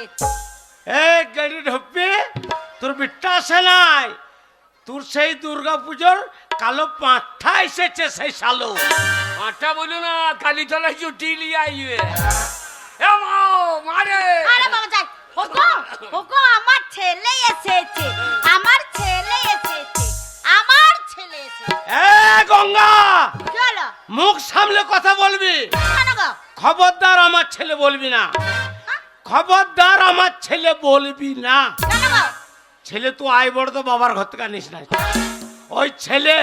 এসেছে। এ গাড়ি ঢপি তোর বিট্টা আসে নাই, তোর সেই দুর্গা পুজোর কালো পাঁঠা এসেছে সেই সালো। পাঁঠা বলো না, কালীতলা চুটি লিয়ে আইবে। এ মারে আরে বাবা যাই, ওগো ওগো আমার ছেলে এসেছে, আমার ছেলে এসেছে, আমার ছেলে এসেছে। এ গঙ্গা, কি হলো? মুখ সামলে কথা বলবি, কেন গো? খবরদার আমার ছেলে বলবি না, খবরদার আমার ছেলে বলবি না। কেন গো? ছেলে তুই আই বড় তো বাবার ঘর থেকে আনিস না, ওই ছেলে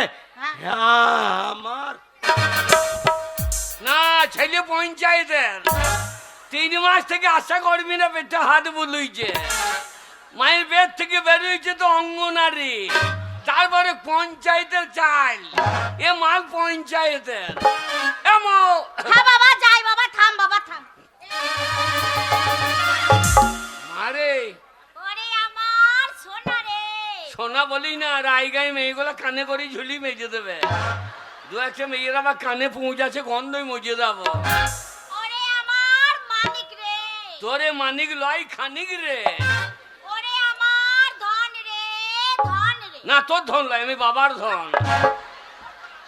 আমার না, ছেলে পঞ্চায়েতের 3 মাস থেকে আশা করবি না, পেটে হাত বুলুইছে। মায়ের পেট থেকে বেরোইছে তো অঙ্গনারী, তারপরে পঞ্চায়েতের চাল, এ মাল পঞ্চায়েতের। হ্যাঁ বাবা যাই, বাবা থাম, বাবা থাম। মারে ওরে আমার সোনা রে, সোনা বলি না, রায়গাঁয় মেয়েগুলো কানে করে ঝুলি মেজে দেবে। 2-1 মেয়েরা আবার কানে পৌঁছাচ্ছে, গন্ধই মজে যাবো। ওরে আমার মানিক রে, তোরে মানিক লয় খানিক রে। ওরে আমার ধন রে, ধন রে। না তোর ধন লয়, আমি বাবার ধন।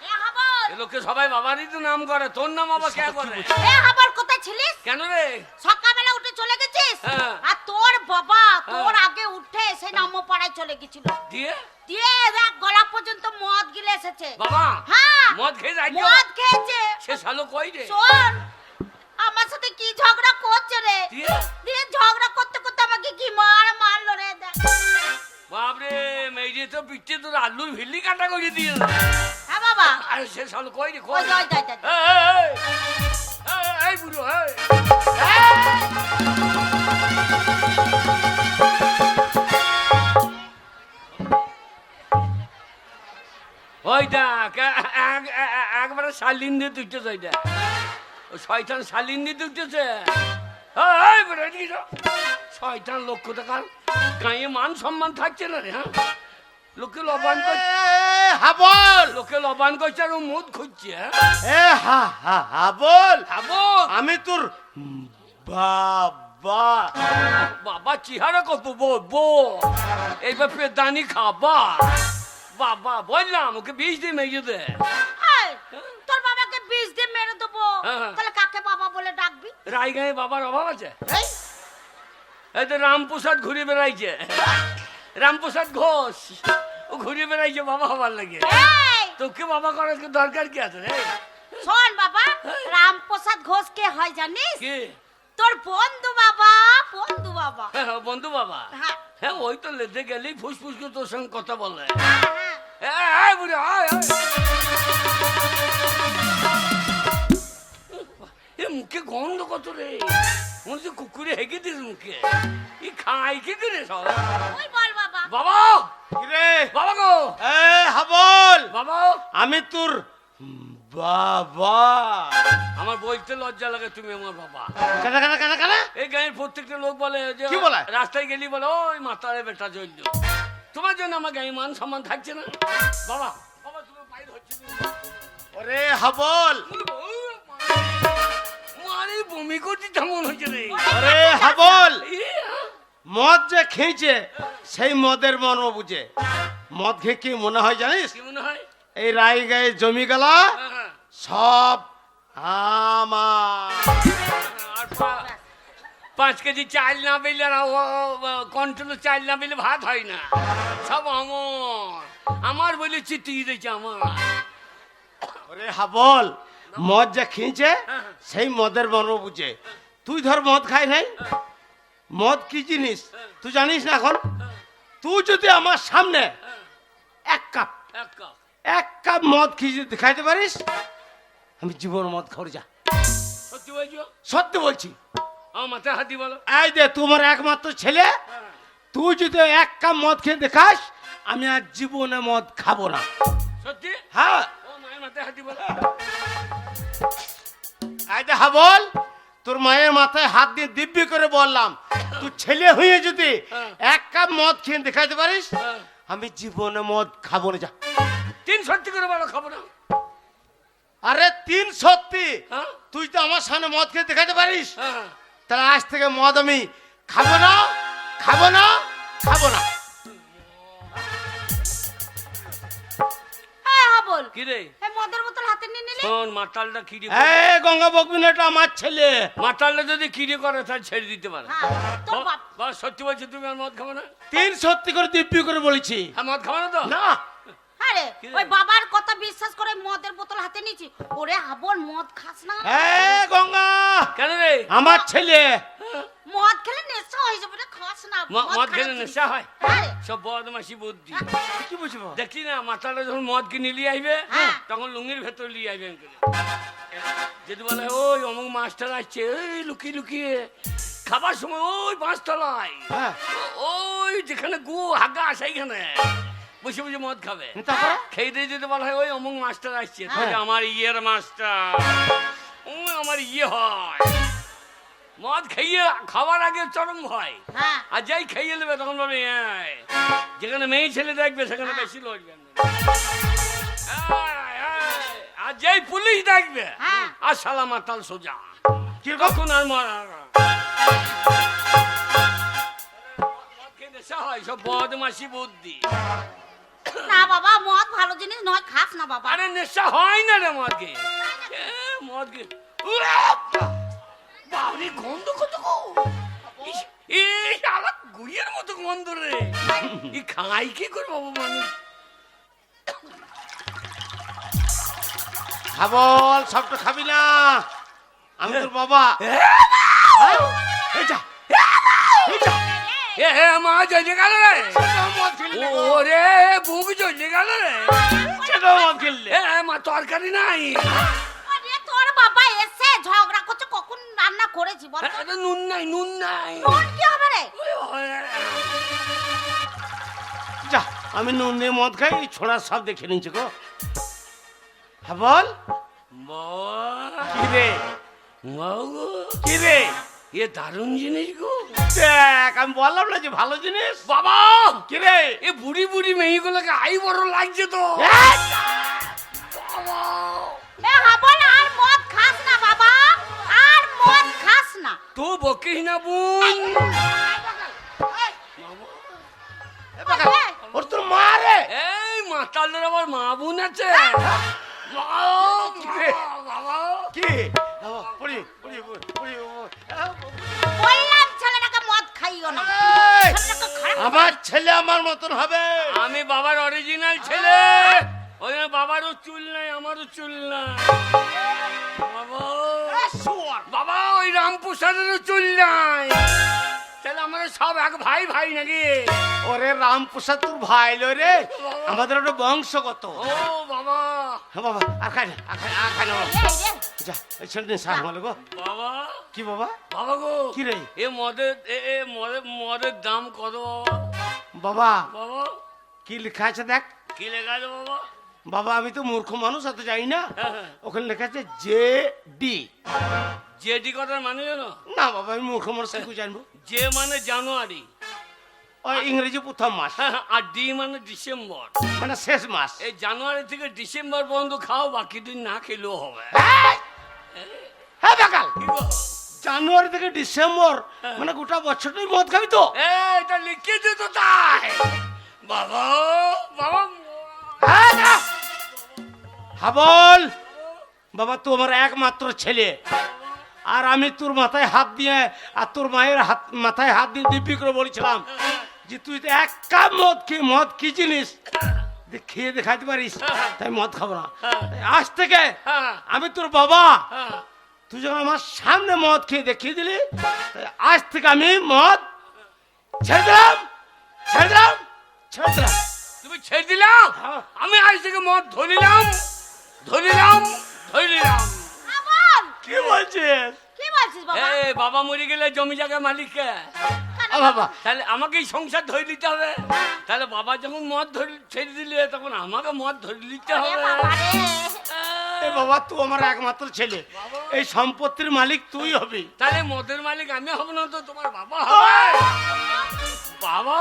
এ হাবল, এ লোকে সবাই বাবারই তো নাম করে, তোর নাম আবার কে করে? এ হাবল কোথায় ছিলিস? কেন রে? সকালবেলা উঠে চলে গেছিস? হ্যাঁ। আর তোর বাবা তোর আগে উঠে সে নামপাড়ায় চলে গেছিল, দিয়ে দিয়ে দেখ গলা পর্যন্ত মদ গিলে এসেছে। বাবা হ্যাঁ মদ খেয়ে যাই, মদ খেয়েছে। সে শালো কই রে? শোন, আমার সাথে কি ঝগড়া করছে রে, দিয়ে? দিয়ে ঝগড়া করতে করতে আমাকে কি মারলো রে। দেখ বাপরে, মেয়ে তো পিঠে তোর আলুর ভিল্লি কাটা করে দিয়ে। হ্যাঁ বাবা, আরে সে শালো কই রে? ওই কই? যাই যাই যাই। এই বুড়ো, ওই দেখ, একবারে শালিন দিয়ে তুলতেছে। ওইটা ওই শয়তান শালিন দিয়ে তুলতেছে। শয়তান লক্ষ্য দেখার গাঁয়ে মান সম্মান থাকছে না রে। হ্যাঁ, লোকে লবান করছে, হাবল, লোকে লবান করছে আর ও মুদ খুঁজছে। এ হাবল, খাবো আমি তোর বাবা। বাবা চেহারা কত বো, এইবার দানি খাবা। বাবা বললাম ওকে 20 দিয়ে মেজে দে। এই, তোর বাবাকে 20 দিয়ে মেরে দেবো, হ্যাঁ। তাহলে কাকে বাবা বলে ডাকবি? রায়গাঁয়ে বাবার অভাব আছে? এই, এই তো রামপ্রসাদ ঘুরে বেড়াইছে, রামপ্রসাদ ঘোষ, ও ঘুরে বেড়াইছে বাবা হবার লাগে। এই, তোকে বাবা করার কি দরকার কি আছে রে? শোন বাবা, রামপ্রসাদ ঘোষ কে হয় জানিস? কে? তোর বন্ধু বাবা, বন্ধু বাবা। বন্ধু বাবা। হ্যাঁ হ্যাঁ, ওই তো লেতে গেলেই ফুসফুস করে তোর সঙ্গে কথা বলে। হ্যাঁ। বুড়ি আয় আয়। এ মুখে গন্ধ কত রে, মনে হচ্ছে কুকুরে হেগে দিস মুখে। ই খাই কি করে সব? ওই বল বাবা। বাবা, রে বাবা গো, এ হাবল, বাবা। আমি তোর বাবা। আমার বলতে লজ্জা লাগে, তুমি আমার বাবা। কেন কেন কেন কেন? এই গাঁয়ের প্রত্যেকটা লোক বলে যে, কি বলে? রাস্তায় গেলি বলে ওই মাতারে বেটা জন্য। তোমার জন্য আমার গায়ে মান সম্মান থাকছে না। বাবা, বাবা তুমি বাইরে হচ্ছে না। ওরে হাবল, মারি বমি করছি তেমন হচ্ছে রে। ওরে হাবল, ই, হ্যাঁ। মদ যে খেয়েছে সেই মদের মর্ম বুঝে। মদ খেয়ে কি মনে হয় জানিস? কি মনে হয়? এই রায়গাঁয়ে জমি গেলা হ্যাঁ, হ্যাঁ। সব আমার। আর 5 কেজি চাল না পেলে, কন্ট্রোল চাল না পেলে ভাত হয় না। সব আমার বলে চিটিয়ে দিয়েছে আমার। ওরে হাবল, মদ যে খেয়েছে সেই মদের মর্ম বুঝে। তুই ধর মদ খাই নাই, মদ কি জিনিস তুই জানিস না এখন? তুই যদি আমার সামনে এক কাপ এক কাপ মদ খাইতে পারিস, আমি জীবন মদ খাওয়ার যা। সত্যি বলছো? সত্যি বলছি। আমার মাথায় হাতি বলো। এই যে তোমার একমাত্র ছেলে, তুই যদি এক কাপ মদ খেয়ে দেখাস, আমি আর জীবনে মদ খাবো না। সত্যি? হ্যাঁ, ও মায়ের মাথায় হাতি বলো। এই যে হাবল, তোর মায়ের মাথায় হাত দিয়ে দিব্যি করে বললাম, তুই ছেলে হয়ে যদি এক কাপ মদ খেয়ে দেখাতে পারিস, আমি জীবনে মদ খাবো না যা। 3 সত্যি করে বলো, খাবো না। আরে 3 সত্যি। হ্যাঁ? তুই তো আমার সামনে মদ খেয়ে দেখাতে পারিস, হ্যাঁ। তাহলে আজ থেকে মদ আমি খাবো না, খাবো না, খাবো না। এই হাবল, কি রে এই মদের বোতল হাতে নিয়ে নিলি? শোন মাতালটা কিরি এই গঙ্গা বকবি না, এটা আমার ছেলে। মাতালটা যদি কিরি করে তাহলে ছেড়ে দিতে পারে। হ্যাঁ, তোর বাপ। বাবা সত্যি বলছো তুমি আর মদ খাবো না? তিন সত্যি করে দিব্যি করে বলেছি। হ্যাঁ মদ খাবো না তো? না, আরে কি রে? ওই বাবার কথা বিশ্বাস করে মদের বোতল হাতে নিয়েছি। ওরে হাবল, মদ খাস না। এই গঙ্গা, কেন রে? আমার ছেলে। মদ খেলে নেশা হয়ে যাবে রে, খাস না। মদ খেলে নেশা হয়? হ্যাঁ। সব বদমাসি বুদ্ধি। কি বুঝবো? দেখলি না মাতালটা যখন মদ কিনে নিয়ে আসবে হ্যাঁ। তখন লুঙ্গির ভেতর নিয়ে আসবে যদি বলে ওই অমুক মাস্টার আসছে ওই লুকিয়ে লুকিয়ে খাবার সময় ওই পাঁচতলায় হ্যাঁ, ওই যেখানে গু হাগা সেইখানে বসে বসে মদ খাবে। তারপরে? খেয়ে দিয়ে যদি বলা হয় ওই অমুক মাস্টার আসছে হ্যাঁ। তাহলে আমার ইয়ের মাস্টার ওই আমার ইয়ে হয়। মদ খাইয়ে খাবার আগে চরম হয়। হ্যাঁ। আর যাই খাইয়ে নেবে তখন বলবে "এই, যেখানে মেয়ে ছেলে দেখবে সেখানে বেশি লড়বে না। আর যেই পুলিশ দেখবে হ্যাঁ। আর শালা মাতাল সোজা কিরকম? কখন আর মরা নেশা হয় সব বদমাসি বুদ্ধি। না বাবা, মদ ভালো জিনিস নয়, খাস না বাবা। আরে নেশা হয় না রে মদকে মদকে বাবরি গন্ধ কত গো এই শালা গুইয়ের মতো গন্ধ রে ই খাই কি করবো মানুষ খাবল, সবটা খাবি না। আমি তোর বাবা। এই যা, এই যা। এ হে মা জ্বলে গেল রে মদ খেললি গো। ওরে বুক জ্বলে গেল রে সেটাও মদ খেললে। এ মা তরকারি নাই আরে তোর বাবা এসে ঝগড়া করছে, কখন রান্না করেছি বল? এটা নুন নাই নুন নাই নুন কি হবে রে? যা, আমি নুন দিয়ে মদ খাই, ছোড়া সব দেখে নিচ্ছি গো। হ্যাঁ বল। কি রে, কি রে? এ দারুণ জিনিস গো দেখ, আমি বললাম না যে ভালো জিনিস। বাবা কি রে? এ বুড়ি বুড়ি মেয়েগুলোকে আই বড় লাগছে তো এই! বাবা এ হাবল, আর মদ খাস না বাবা, আর মদ খাস না। তো বকিস না বোন এ বাকা, ওর তোর মা রে। এই মাতালদের আবার মা বোন আছে বাবা কি? পড়ি, পড়ি, পড়ি, বললাম ছেলেটাকে মদ খাইও না। এই! ছেলেটাকে খারাপ আমার ছেলে আমার মতন হবে। আমি বাবার অরিজিনাল ছেলে ওই জন্য বাবারও চুল নাই আমারও চুল নাই বাবা বাবা ওই রামপ্রসাদেরও চুল নাই তাহলে আমরা সব এক ভাই ভাই নাকি ওরে রামপ্রসাদ তোর ভাই লয় রে, আমাদের ওটা বংশগত। ও বাবা হ্যাঁ বাবা, আর খাই না, আর খাই না বাবা। এই রে। যা, এই ছেলেদিন সার মালে গো। বাবা কি বাবা? বাবা গো কি রে? এ মদের মদের দাম কত বাবা বাবা, বাবা কি লেখা আছে দেখ। কি লেখা আছে বাবা বাবা, আমি তো মূর্খ মানুষ, এত জানি না। হ্যাঁ। ওখানে লেখা আছে জে ডি। জেডি কথার মানে জানো না বাবা, আমি মূর্খ মানুষ কি জানবো। যে মানে জানুয়ারি ওই ইংরেজি প্রথম মাস, আর ডি মানে ডিসেম্বর মানে শেষ মাস। এই জানুয়ারি থেকে ডিসেম্বর পর্যন্ত খাও বাকি দিন না খেলেও হবে হ্যাঁ বাকাল, কি গো? জানুয়ারি থেকে ডিসেম্বর মানে গোটা বছরটাই মদ খাবি তো। এটা লিখে দে তো তাই বাবা বাবা হ্যাঁ না। হাবল, বাবা তোমার একমাত্র ছেলে, আর আমি তোর মাথায় হাত দিয়ে আর তোর মায়ের মাথায় হাত দিয়ে দিব্যি করে বলেছিলাম যে তুই তো এক কাপ মদ কি জিনিস খেয়ে দেখাতে পারিস, তাই মদ খাবো না। আজ থেকে আমি তোর বাবা, তুই যখন আমার সামনে মদ খেয়ে দেখিয়ে দিলি, তাই আজ থেকে আমি মদ ছেড়ে দিলাম, ছেড়ে দিলাম, ছেড়ে দিলাম। তুমি ছেড়ে দিলাম হ্যাঁ। আমি আজ থেকে মদ ধরিলাম ধরিলাম ধরিলাম হাবল, কি বলছিস? কি বলছিস বাবা? এই বাবা মরে গেলে জমি জায়গা মালিককে আ বাবা, তাহলে আমাকেই সংসার ধরে নিতে হবে তাহলে বাবা যখন মদ ধরে ছেড়ে দিলে তখন আমাকে মদ ধরে নিতে আরে হবে বাবা রে। এ বাবা, তুই আমার একমাত্র ছেলে, এই সম্পত্তির মালিক তুই হবি। তাহলে মদের মালিক আমি হব না তো তোমার বাবা হবে বাবা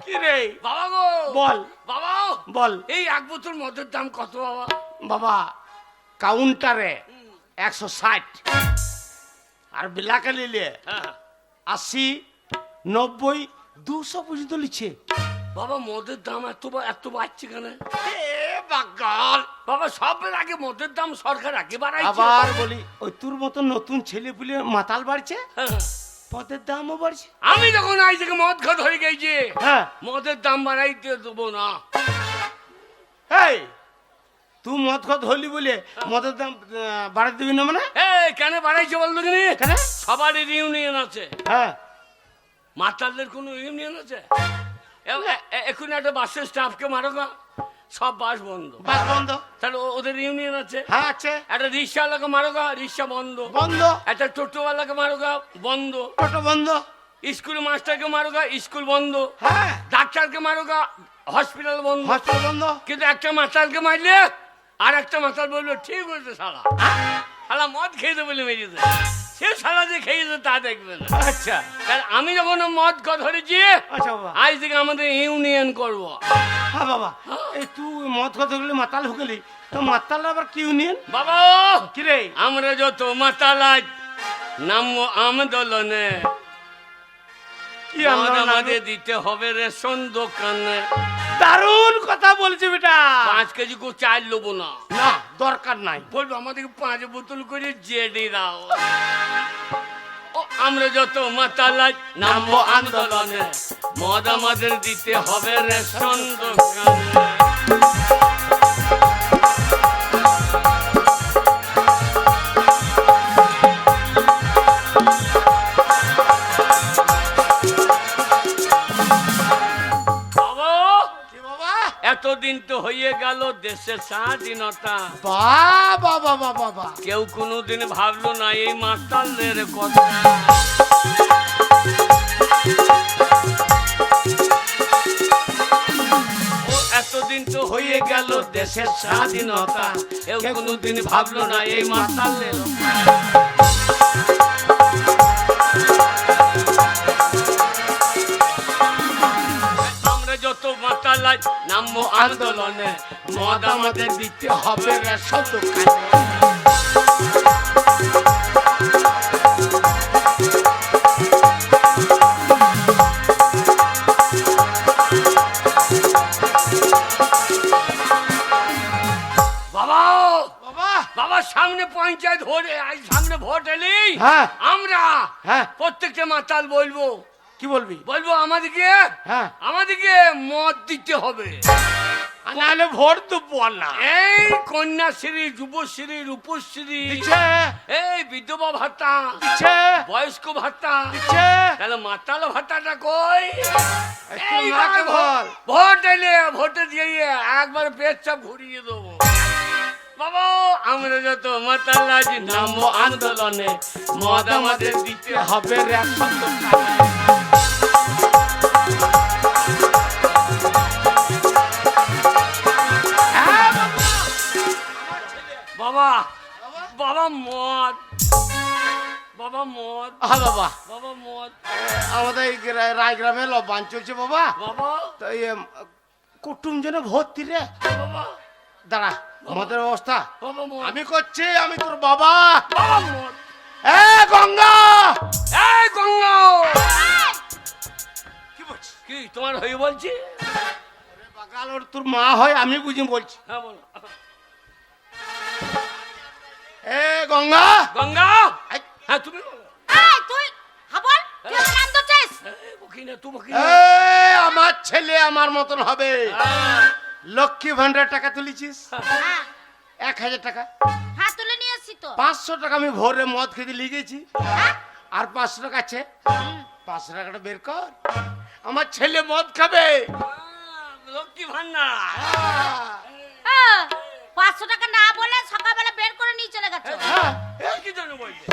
কি রে? বাবা গো বল, বাবা বল। এই এক বোতল মদের দাম কত বাবা বাবা, কাউন্টারে 160, আর বিলাকে নিলে হ্যাঁ 80, 90, 200 পর্যন্ত লিখছে। বাবা মদের দাম এত বাড়ছে কেন? এ বাগাল, বাবা সবের আগে মদের দাম সরকার আগে বাড়াইছে। আবার বলি ওই তোর মতো নতুন ছেলে পুলে মাতাল বাড়ছে, হ্যাঁ। পদের দামও বাড়ছে। আমি যখন আই থেকে মদ খা ধরে গেছি, হ্যাঁ মদের দাম বাড়াইতে দেবো না। এই তুই মদ খত হলি বলে মদের দাম বাড়াতে দিবি না মানে? এই কেন বাড়াইছে বলতো কিনি? কেন? সবারই ইউনিয়ন আছে। হ্যাঁ মাতালদের কোনো ইউনিয়ন আছে? এখন একটা বাসের স্টাফকে মারো গা, সব বাস বন্ধ। বাস বন্ধ। তাহলে ওদের ইউনিয়ন আছে। হ্যাঁ আছে। একটা রিক্সাওয়ালাকে মারো গা, রিক্সা বন্ধ। বন্ধ। একটা টোটোওয়ালাকে মারো গা, বন্ধ। টোটো বন্ধ। স্কুল মাস্টারকে মারো গা, স্কুল বন্ধ। হ্যাঁ ডাক্তারকে মারো গা, হসপিটাল বন্ধ। হসপিটাল বন্ধ। কিন্তু একটা মাতালকে মারলে আর একটা মাতাল বললো ঠিক হয়েছে শালা, শালা মদ খেয়েছে বলে মেরেছে। সে শালা যে খেয়েছে তা দেখবে না। আচ্ছা তাহলে আমি যখন মদ ধরেছি, আচ্ছা বাবা। আজ থেকে আমাদের ইউনিয়ন করবো। হ্যাঁ বাবা, এই তুই মদ কথা বলে মাতাল হুকেলি, তো মাতাল আবার কি ইউনিয়ন? বাবা কি রে? আমরা যত মাতাল আজ নামবো আন্দোলনে। কি মদ আমরা আমাদের দিতে হবে রেশন দোকানে। দারুণ কথা বলছি বেটা। 5 কেজি করে চাল নেবো না। না দরকার নাই। বলবো আমাদেরকে 5 বোতল করে জেডি দাও। ও আমরা যত মাতাল আজ নামবো আন্দোলনে। মদ আমাদের দিতে হবে রেশন দোকানে। এতদিন তো হয়ে গেল দেশের স্বাধীনতা। বাবা বাবা বাবা, কেউ কোনোদিন ভাবলো না এই মাতালদের কথা। ও এতদিন তো হয়ে গেল দেশের স্বাধীনতা, কেউ কোনোদিন ভাবলো না এই মাতালদের কথা। যত মাতাল আজ নামবো আন্দোলনে। মদ আমাদের দিতে হবে রেশন দোকানে। বাবা বাবা বাবা সামনে পঞ্চায়েত ভোট, আজ সামনে ভোট এলেই হ্যাঁ আমরা হ্যাঁ প্রত্যেকটা মাতাল বলবো কি বলবি? বলবো আমাদেরকে হ্যাঁ আমাদেরকে মদ দিতে হবে, আর নাহলে ভোট দেবো না। এই কন্যাশ্রী, যুবশ্রী, রূপশ্রী, দিচ্ছে এই বিধবা ভাতা, দিচ্ছে বয়স্ক ভাতা, দিচ্ছে। তাহলে মাতাল ভাতাটা কই? একটু এই মাকে বল। ভোট এলে ভোটে দিয়ে একবার পেচ্ছাপ ঘুরিয়ে দেবো। বাবা আমরা যত মাতাল আজ নামবো আন্দোলনে। মদ আমাদের দিতে হবে রেশন দোকানে। হ্যাঁ বাবা। বাবা বাবা মদ, বাবা মদ, হ্যাঁ বাবা, বাবা মদ, আমাদের এই রায়গ্রামে লবান চলছে বাবা। বাবা তো এই কুটুম জনে ভর্তি রে। বাবা দাঁড়া, মদের ব্যবস্থা বাবা মদ, আমি করছি। আমি তোর বাবা। বাবা মদ। এ গঙ্গা, এই গঙ্গা কি বলছিস? কি তোমার হয়ে বলছি? বাগাল ওর তোর মা হয়, আমি বুঝি বলছি। হ্যাঁ বলো। এ গঙ্গা, গঙ্গা, এই, হ্যাঁ তুমি বলো। এই তুই হাবল, তুই আমার নাম ধরছিস? এই বকি না, তুই বকি এ না। আমার ছেলে আমার মতন হবে। হ্যাঁ, লক্ষ্মী ভান্ডার টাকা তুলেছিস হ্যাঁ 1000 টাকা, হ্যাঁ তুলে নিয়ে এসছি তো। 500 টাকা আমি ভোরে মদ খেতে লিখেছি, হ্যাঁ? আর 500 টাকা আছে। 500 টাকাটা বের কর, আমার ছেলে মদ খাবে। লক্ষ্মী ভান্ডার। হ্যাঁ, 500 টাকা না বলে সকালবেলা বের করে নিয়ে চলে গেছো। হ্যাঁ, এই কি জন্য বলছে?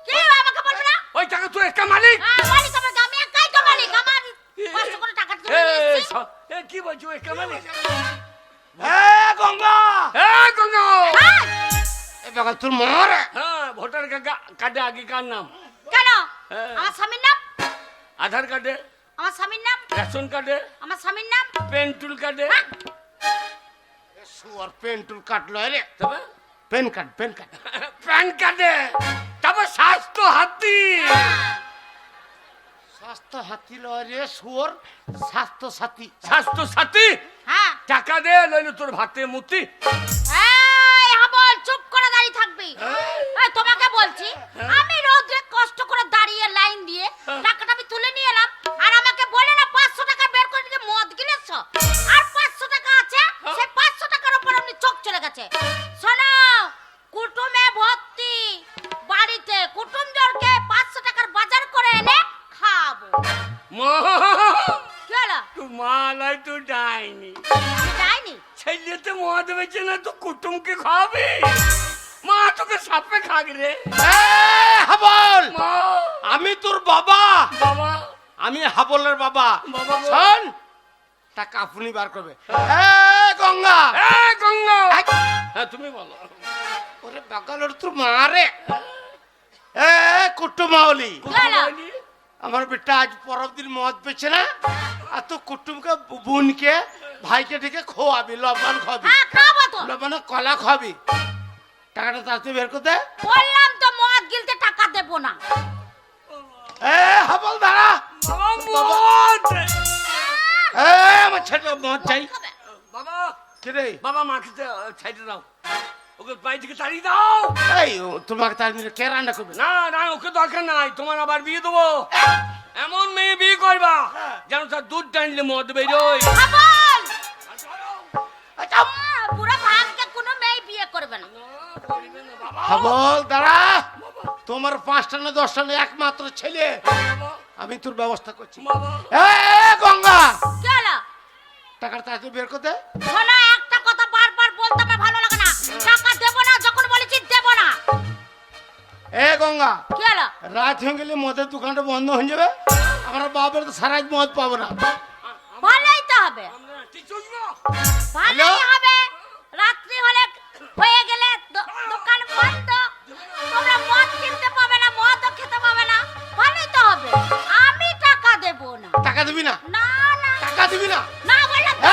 কি আমাকে বলবে না? ওই টাকা তুই একটা মালিক। হ্যাঁ, মালিক আমার, আমি একাই তো মালিক। আমার 500 করে টাকা তুলে নিয়ে এসছি। কি বলছো একটা মালিক? এ গঙ্গা, এই গঙ্গা, হ্যাঁ, এ বাগাল তোর মরে। হ্যাঁ ভোটার কার্ডে আগে কার নাম? কেন? হ্যাঁ। আমার স্বামীর নাম, আধার কার্ডে, আমার স্বামীর নাম, রেশন কার্ডে, আমার স্বামীর নাম। পেন্টুল কার্ডে, হ্যাঁ, সুয়ার পেন টুল কাটলো রে। তবে PAN card, PAN card. PAN কার্ডে, তারপর স্বাস্থ্য হাতি। স্বাস্থ্য হাতি লয় রে শুয়োর, স্বাস্থ্য সাথী। স্বাস্থ্য সাথী হ্যাঁ টাকা দে, লইলে তোর ভাতে মুতি। এই হাবল চুপ করে দাঁড়িয়ে থাকবি। এই তোমাকে বলছি, আমি রোদে কষ্ট করে দাঁড়িয়ে লাইন দিয়ে টাকাটা আমি তুলে নিয়ে এলাম, আর আমাকে বলে না 500 টাকা বের করে দিয়ে মদ গিলেছ, আর 500 টাকা আছে, সেই 500 টাকার উপর আপনি চোখ চলে গেছে। শোনো, কুটুমে ভর্তি বাড়িতে, কুটুম জোরকে 500 টাকার বাজার করে এনে খাবো। মা কি হলো? তুই মালাই তুই ডাইনি, আমি যাইনি। ছেলেতে মদ বেচে না তো কুটুমকে খাওয়াবি? মা তোকে সাপে খাক রে। হাবল, মা আমি তোর বাবা, বাবা আমি হাবলের বাবা। বাবা গো। শোন, টাকা আপনি বার করবে। গঙ্গা, গঙ্গা। হ্যাঁ তুমি বলো। ওরে বাগালোর তোর মারে। কুটুমাওলি, কি হলো? আমার বেটা আজ পরের দিন মদ পেছে না, আর তো কুটুমকে বোনকে ভাইকে ডেকে খোয়াবি, লবণ খাবি, হ্যাঁ খাবো তো। লবণে কলা খাবি। টাকাটা তাড়াতাড়ি বের করতে। বললাম তো মদ গিলতে টাকা দেবো না। হাবল দাঁড়া। বাবা মদ। আমার ছেলে মদ চাই। বাবা কে রে? বাবা মাকে ছাইতে দাও, ওকে বাড়ি থেকে তাড়িয়ে দাও। এই তোমাকে তাড়িয়ে দিলে কে রান্না করবে? না না ওকে দরকার নাই, তোমার আবার বিয়ে দেবো। এমন মেয়ে বিয়ে করবা যেন তার দুধ টানলে মদ বেরোয়। হাবল, পুরো ভাগকে কোনো মেয়ে বিয়ে করবে না। হাবল দাঁড়া। তোমার 5টা না 10টা না একমাত্র ছেলে, আমি তোর ব্যবস্থা করছি। গঙ্গা, কি হলো? টাকাটা তাড়াতাড়ি বের করতে। শোনো, একটা কথা বারবার বলতে আমার ভালো লাগে না। টাকা দেবো না, যখন বলেছি দেবো না। গঙ্গা, কি হলো? রাত হয়ে গেলে মদের দোকানটা বন্ধ হয়ে যাবে, আমরা বাবার তো সারা মদ পাবো না। ভালোই তো হবে, ভালোই হবে। রাত্রি হলে হয়ে গেলে দোকান বন্ধ, তোমরা মদ কিনতে পাবে না, মদও খেতে পাবে না, ভালোই তো হবে। আমি টাকা দেবো না। টাকা দিবি না? না না টাকা দিবি না? না বললাম তো।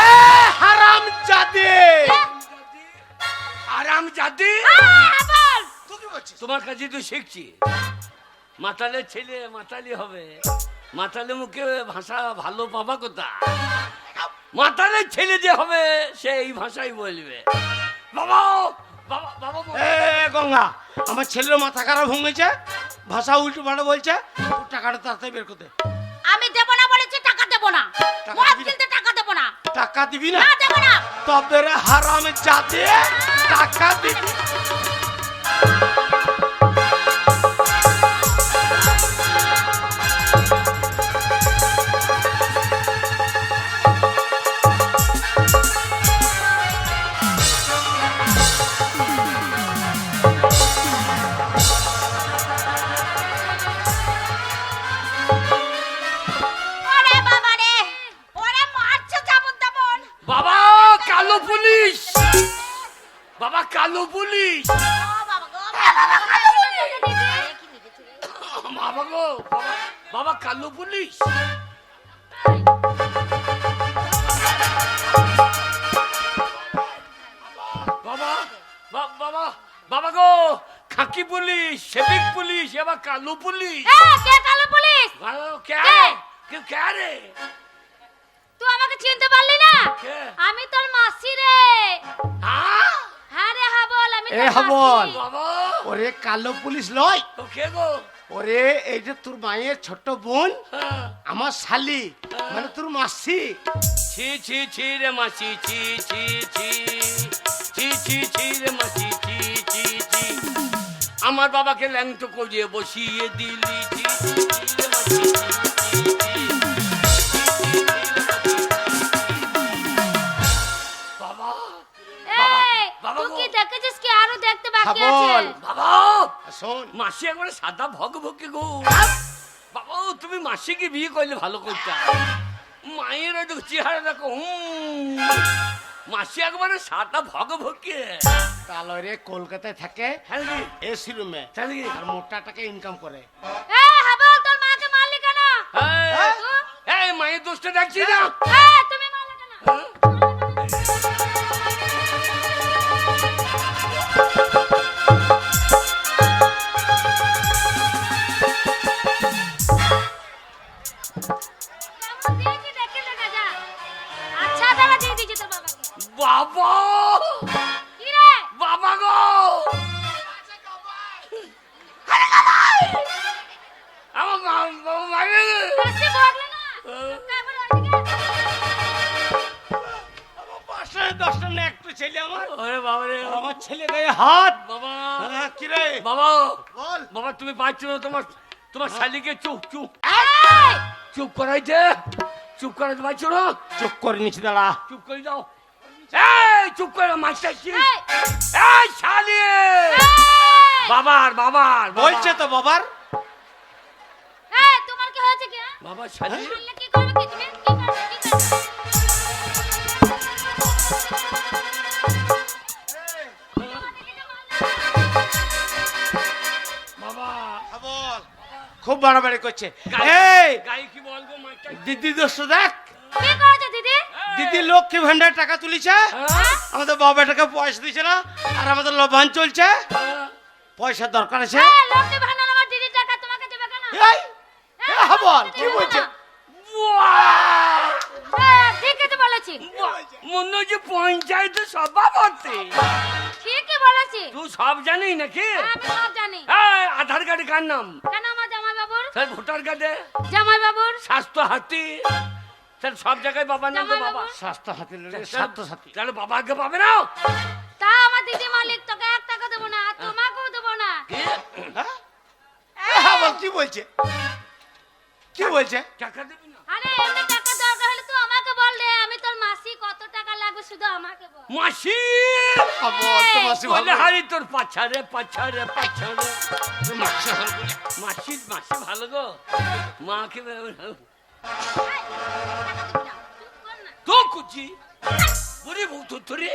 হারাম জাদে। আরাম জাতি। হাবল, তুই কি বলছিস? তোমার কাছে তো শিখছি, মাতালের ছেলে মাতালি হবে, মাতালে মুখে ভাষা ভালো পাবা কোথা? মাতালের ছেলে যে হবে সে এই ভাষাই বলবে। বাবা বাবা বাবা গঙ্গা, আমার ছেলের মাথা খারাপ হয়ে গেছে, ভাষা উল্টো পাল্টা বলছে, তোর টাকাটা তাড়াতাড়ি বের করতে। আমি দেবো না বলেছি, টাকা দেবো না। টাকা মদ দিবি না? কিনতে টাকা দেবো না। টাকা দিবি না? না দেবো না। তবে রে হারাম জাদে, টাকা দিবি। ওরে বাবা রে, ওরে মারছে যেমন তেমন। বাবা কালো পুলিশ, বাবা কালো পুলিশ। ও বাবা গো, বাবা গো বাবা, বাবা কালো পুলিশ। বাবা বাবা বাবা গো, খাকি পুলিশ, সেবিক পুলিশ, এবার কালো পুলিশ। কে কালো পুলিশ? কে কে রে? তুই আমাকে চিনতে পারলি না? কে? আমি তোর মাসি রে। হ্যাঁ হ্যাঁ রে হাবল, আমি তোর হাবল। মাসি। বাবা ওরে কালো পুলিশ লয়, তো কে গো? ওরে এই যে তোর মায়ের ছোট বোন, হ্যাঁ। আমার শালি, মানে তোর মাসি। ছি ছি ছি রে মাসি, ছি ছি ছি ছি ছি ছি রে মাসি, ছি ছি ছি। আমার বাবাকে ল্যাংটো করিয়ে বসিয়ে দিলি, ছি ছি ছি রে মাসি, ছি ছি ছি। বাবা এই, বাবা তুই গো। কি দেখেছিস কি আরো দেখতে বাকি আছে? হাবল, বাবা শোন, মাসি একবারে সাদা ভগভকে গো। বাবা তুমি মাসিকে বিয়ে করলে ভালো করতা। মায়ের ওই দেখো চেহারা দেখো, মাসি একবারে সাদা ভগভকে। কালো রে কলকাতায় থাকে, হ্যাঁ রে, এসি রুমে, তাহলে কি? আর মোটা টাকা ইনকাম করে। এই হাবল, তোর মাকে মারলি কেন? এই মায়ের দোষটা দেখছি না। এই, তুমি মারলে কেন? ছেলে আমার, ওরে বাবা রে আমার ছেলে গায়ে হাত। বাবা হ্যাঁ, কি রে বাবা বল। বাবা তুমি পাচ্ছ না তোমার তোমার শালিকে চুপ চুপ এই! চুপ করাইছে চুপ করাইতে পারছো না চুপ করে নিচে দাঁড়া। চুপ করে দাও এই চুপ করে মাস্টার কি এই! এই শালি এই! বাবার বাবার বলছে তো বাবার। এই, তোমার কি হয়েছে কি, হ্যাঁ? বাবা শালি বললে কি করবে কি তুমি? কি করবে, কি করবে? বাবা হ্যাঁ, বল। খুব বাড়াবাড়ি করছে। গাই- এই গাই কি বলবো মাস্টার দিদি দোষ দেখ, কি করেছে দিদি? দিদি লক্ষ্মী ভান্ডার টাকা তুলিছে, হ্যাঁ? আমাদের বাবাটাকে পয়সা দিছে না, আর আমাদের লবান চলছে, পয়সার দরকার আছে। এই, লক্ষ্মী ভান্ডার আমার দিদির টাকা তোমাকে দেবে কেন? এই বল কি বলছে? বাহ! হ্যাঁ, ঠিকই তো বলেছি। মনে হচ্ছে পঞ্চায়েতের সভাপতি ঠিকই বলেছি। তুই সব জানিস নাকি হ্যাঁ, আমি সব জানি। এই, আধার কার্ডে কার নাম কেন আমার জামাই বাবুর? স্যার ভোটার কার্ডে জামাই বাবুর? স্বাস্থ্য হাতি স্যার সব জায়গায় বাবার নাম তো জামাই বাবা বাবু। স্বাস্থ্য হাতে স্বাস্থ্য সাথী। তাহলে বাবা আগে পাবে না তা আমার দিদি মালিক, তোকে 1 টাকা দেবো না, আর তোমাকেও দেবো না। হ্যাঁ বল কি বলছে, কি বলছে? টাকা দেবি না আরে এমনি টাকা দরকার হলে তুই আমাকে বল রে, আমি তোর মাসি কত টাকা লাগবে শুধু আমাকে বল। মাসি হ্যাঁ, বল তো মাসি ভালো। বলে হারি তোর পাছারে পাছারে পাছারে তুই মাসি ভালো বলে। মাসি মাসি ভালো গো মাকে এই, টাকা দিবি না, চুপ কর না। তো কুচি বুড়ি ভূত তোরে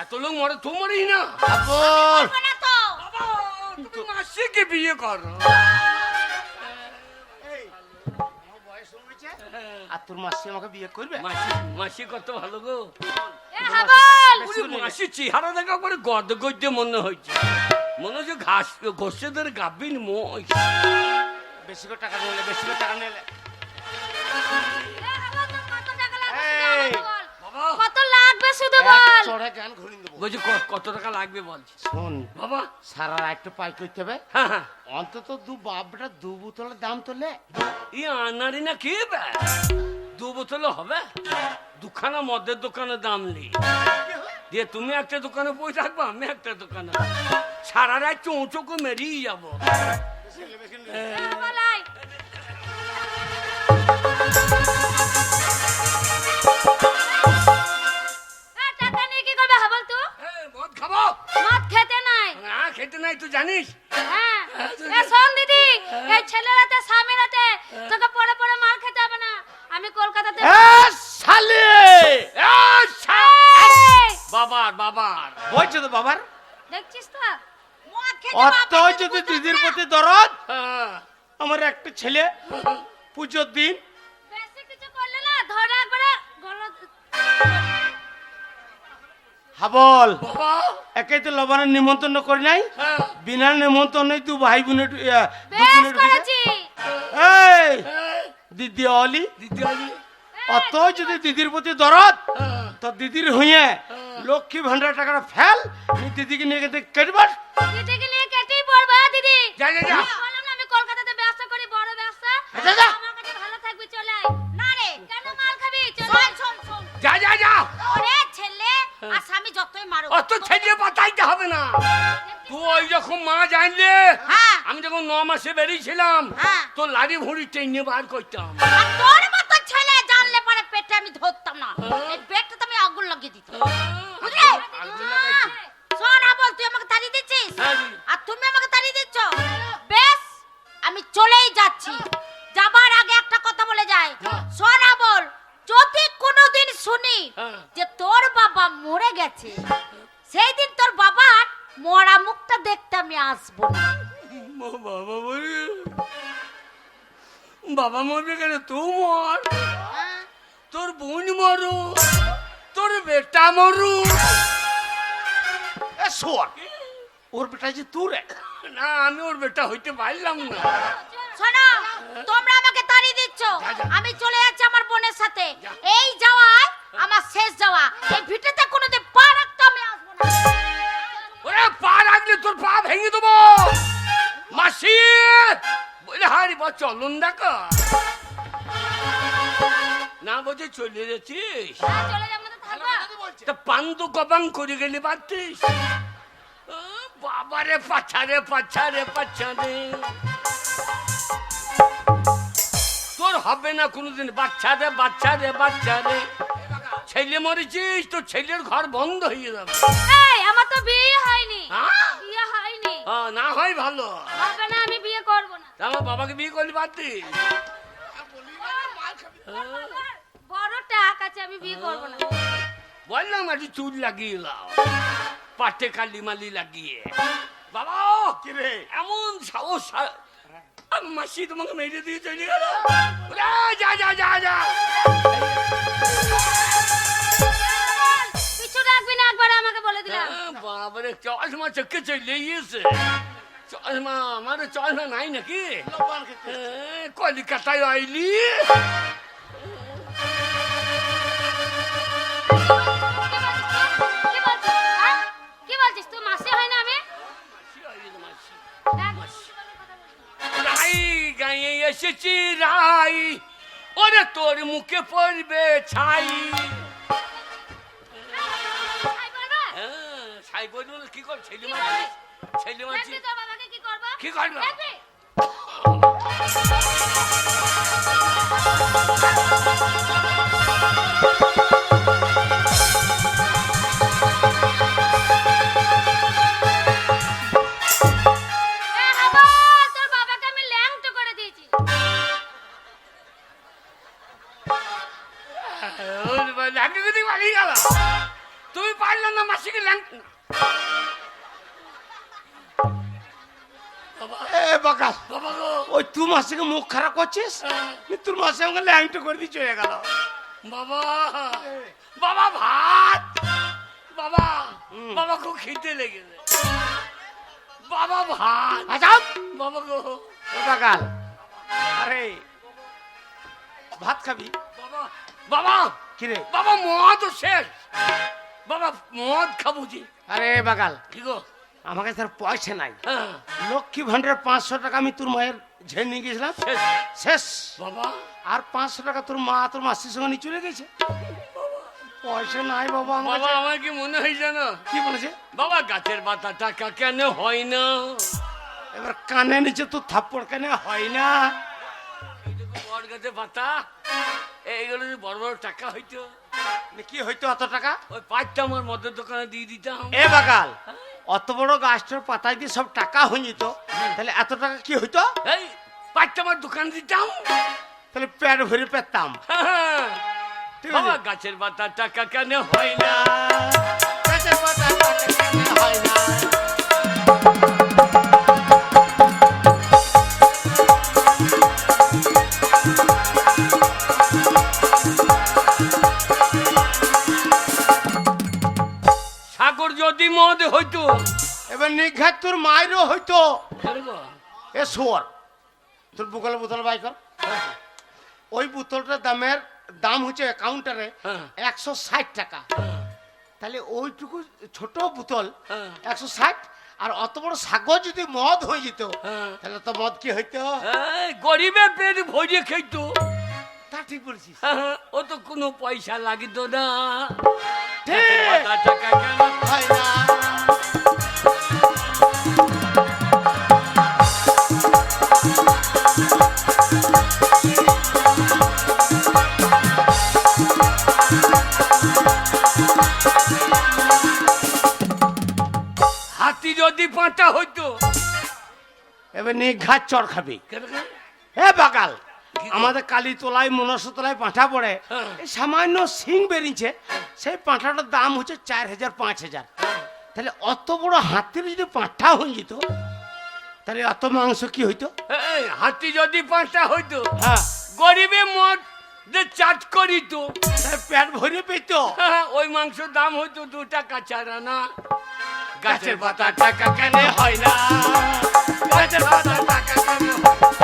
এত লোক মরে তো মরেই না হ্যাঁ, বল। করবে না তো। বাবা তুমি মাসিকে বিয়ে করো এই, আমার বয়স হয়েছে, আর তোর মাসি আমাকে বিয়ে করবে? মাসি মাসি কত ভালো গো এ হাবল, ওরে মাসি চেহারা দেখা পরে গদ গদ্যে মনে হয়েছে মনে হচ্ছে ঘাস ঘষে ধরে গাবিন মই বেশি করে টাকা নিলে, বেশি করে টাকা নিলে। এ হাবল, তোর কত টাকা লাগবে শুধু এই, আমাকে বল। বাবা কত লাগবে শুধু এক বল। চড়ে জ্ঞান ঘুরিয়ে দেবো। বলছি কত টাকা লাগবে বলছি শোন, বাবা সারা রাতটা পাই করতে হবে, হ্যাঁ হ্যাঁ অন্তত বাপটা 2 বোতলের দাম তোলে। ই আনারি না কি বে 2 বোতলে হবে দুখানা মদের দোকানের দাম নেই দিয়ে তুমি একটা দোকানে বই থাকবো আমি একটা দোকানে সারা রাত চৌচকো মেরিয়ে যাবো এ হাবল, আয়। এ, টাকা নিয়ে কি করবে হাবল তুই? মদ খাবো মদ খেতে নাই। না খেতে নাই তুই জানিস হ্যাঁ। এ শোন দিদি, এই ছেলেরাতে স্বামীরাতে তোকে পড়ে পড়ে মার খেতে হবে না। আমি কলকাতাতে শালি এই, বাবার বাবার বলছে তো বাবার। দেখছিস তো মদ খেতে অত বাপের যদি বুঝতে দিদির না। প্রতি দরদ, হ্যাঁ। আমার একটা ছেলে পুজোর দিন বেশি কিছু করলে না ধরে একবারে গলা হাবল বাবা একাই তো লবণের নিমন্ত্রণ করি নাই, হ্যাঁ। বিনা নিমন্ত্রণ দু ভাই বোনের বেশ করেছি। এই হ্যাঁ। দিদি অলি, দিদি আলি অত যদি দিদির প্রতি দরদ, হ্যাঁ। তো দিদির হইয়ে লক্ষ্মী ভান্ডার টাকাটা ফেল, আমি দিদিকে নিয়ে গেতে কেটবার। দিদিকে নিয়ে কেটেই পড়বো, হ্যাঁ দিদি। যা, যা, যা। আমি বললাম না আমি কলকাতাতে ব্যবসা করি, বড় ব্যবসা। যা, যা। আমার কাছে ভালো থাকবি, চলে আয়। না রে, কেন মাল খাবি? চলে আয়। শোন। যা যা যা ওরে ছেলে আর স্বামী যতই মারো অত ছেলে বাতাইতে হবে না তুই ওই যখন মা জানলে হ্যাঁ। আমি যখন 9 মাসে বেরিয়েছিলাম হ্যাঁ। তো লাড়ি ভুঁড়ি টেনে বার করতাম আর তোর মতো ছেলে জানলে পরে পেটে আমি ধরতাম না। এই পেটটা তো আমি আগুন লাগিয়ে দিতাম। বুঝলি? আগুন লাগাইছি। শোন আবল, তুই আমাকে তাড়িয়ে দিচ্ছিস হ্যাঁ, দিদি। আর তুমি আমাকে তাড়িয়ে দিচ্ছ। বেশ, আমি চলেই যাচ্ছি। যাবার আগে একটা কথা বলে যাই। হ্যাঁ। শোন আবল, যদি কোনোদিন শুনি হ্যাঁ। যে তোর বাবা মরে গেছে, সেই দিন তোর বাবার মরা মুখটা দেখতে আমি আসবো না। বাবা মরে বাবা মরবে কেন তুই মর হ্যাঁ? তোর বোন মরু তোর বেটা মরু এ শোর, ওর বেটা যে তুই রে। না আমি ওর বেটা হইতে পারলাম না শোনো, তোমরা আমাকে তাড়িয়ে দিচ্ছ, যা, যা। আমি চলে যাচ্ছি আমার বোনের সাথে। যা। এই যাওয়ায় আমার শেষ যাওয়া। এই ভিটেতে কোনোদিন পা রাখতে আমি আসবো না। ওরে পা রাখলে তোর পা ভেঙে দেবো মাসি বলে হারি বা চলুন দেখো না বলছে চলে যাচ্ছিস হ্যাঁ, চলে যাবো না তো থাকবো তা পান্ডু কবাং করে গেলি পারতিস বাবারে পাছারে পাছারে পাছারে তোর হবে না কোনোদিন বাচ্চারে বাচ্চারে বাচ্চারে ছেলে মরেছিস তো ছেলের ঘর বন্ধ হয়ে যাবে এই আমার তো বিয়ে হয়নি হ্যাঁ? বিয়ে হয়নি না হয় ভালো হবে না আমি বিয়ে করব না তা আমার বাবাকে বিয়ে করলি পারতিস বড় টাক আছে আমি বিয়ে করব না বললাম একটু চুল লাগিয়ে দাও পাটে কালি মালি লাগিয়ে বাবা কি রে এমন সাহস আমি মাসি তোমাকে মেরে দিয়ে চলে গেল যা যা যা যা কিছু রাখবি না একবার আমাকে বলে দিলাম বাবারে চশমা চোখে চলে গিয়েছে চশমা আমার চশমা নাই নাকি কলিকাতায় আইলি কি বলছিস তুই মাসে হয় না আমি রাই গায়ে এসেছি রাই ওরে তোর মুখে পড়বে ছাই ছাই বলবো কি কর ছেলে মাছি ছেলে মাছি কি করবো তোর বাবাকে আমি ল্যাংটো করে দিয়েছি তুমি পারলে না মাসিকে এ বাকাল বাবা গো ওই তুই মাসিকে মুখ খারাপ করছিস তোর মাসে আমাকে ল্যাংটো করে দিয়ে চলে গেল বাবা বাবা ভাত বাবা বাবা খুব খিদে লেগেছে বাবা ভাত আচ্ছা বাবা গো বাকাল আরে ভাত খাবি বাবা বাবা কিরে বাবা মদ শেষ বাবা মদ খাবো জি আরে বাকাল কি গো আমাকে তোর পয়সা নাই হ্যাঁ লক্ষ্মী ভান্ডারের 500 টাকা আমি তোর মায়ের ঝেড়ে নিয়ে গেছিলাম শেষ শেষ বাবা আর 500 টাকা তোর মা তোর মাসির সঙ্গে নিয়ে চলে গেছে পয়সা নাই বাবা আমার বাবা কাছে। আমার কি মনে হয় জানো কি বলেছে বাবা গাছের পাতা টাকা কেন হয় না এবার কানে নিচে তো থাপ্পড় কেন হয় না বট গাছের পাতা এইগুলো যদি বড় বড় টাকা হইতো কি হইতো অত টাকা ওই পাঁচটা আমার মদের দোকানে দিয়ে দিতাম এ বাকাল অত বড় গাছটার পাতায় দিয়ে সব টাকা হয়ে যেত তাহলে এত টাকা কি হইতো এই পাঁচটা আমার দোকান দিতাম তাহলে পেট ভরে পেতাম ঠিক বাবা আছে গাছের পাতা টাকা কেন হয় না গাছের পাতায় টাকা কেন হয় না সাগর যদি মদ হইতো এবার নিঘাত তোর মায়েরও হইতো এরকম? এ শোয়ার তোর বুকলে বোতল বাই কর ওই বোতলটার দাম হচ্ছে কাউন্টারে হ্যাঁ। 160 টাকা তাহলে ওইটুকু ছোট বোতল হ্যাঁ। 160 আর অত বড় সাগর যদি মদ হয়ে যেত হ্যাঁ। তাহলে তো মদ কি হইতো এই গরিবে পেট ভরিয়ে খেতো তা ঠিক বলছিস ও তো কোনো পয়সা লাগিত না ঠিক। গাছের পাতা টাকা কেন হয় না হাতি যদি পাঁটা হইতো এবার নিঘাত চর খাবি কেরকম? এ বাকাল কি গো? আমাদের কালী তোলায় মনসতলায় পাঁঠা পড়ে হ্যাঁ। এই সামান্য সিং বেরিয়েছে সেই পাঁঠাটার দাম হচ্ছে 4000 5000 তাহলে অত বড় হাতির যদি পাঁঠা হয়ে যেত তাহলে অত মাংস কি হইতো এই হাতি যদি পাঁচটা হইতো হ্যাঁ গরিবে মদ যে চাট করিত তাহলে পেট ভরে পেত ওই মাংসের দাম হইতো 2 টাকা চারা না গাছের পাতা টাকা কেন হয় না গাছের পাতা টাকা কেন হয় না?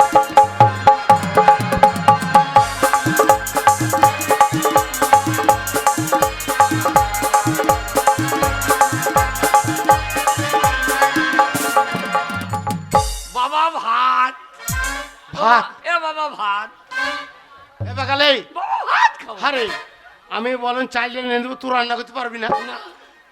বাবা ভাত ভাত এ বাবা ভাত এ বাকালে বাবা ভাত খাও হারে আমি বলেন চাইলে এনে দেবো, তুই রান্না করতে পারবি না। না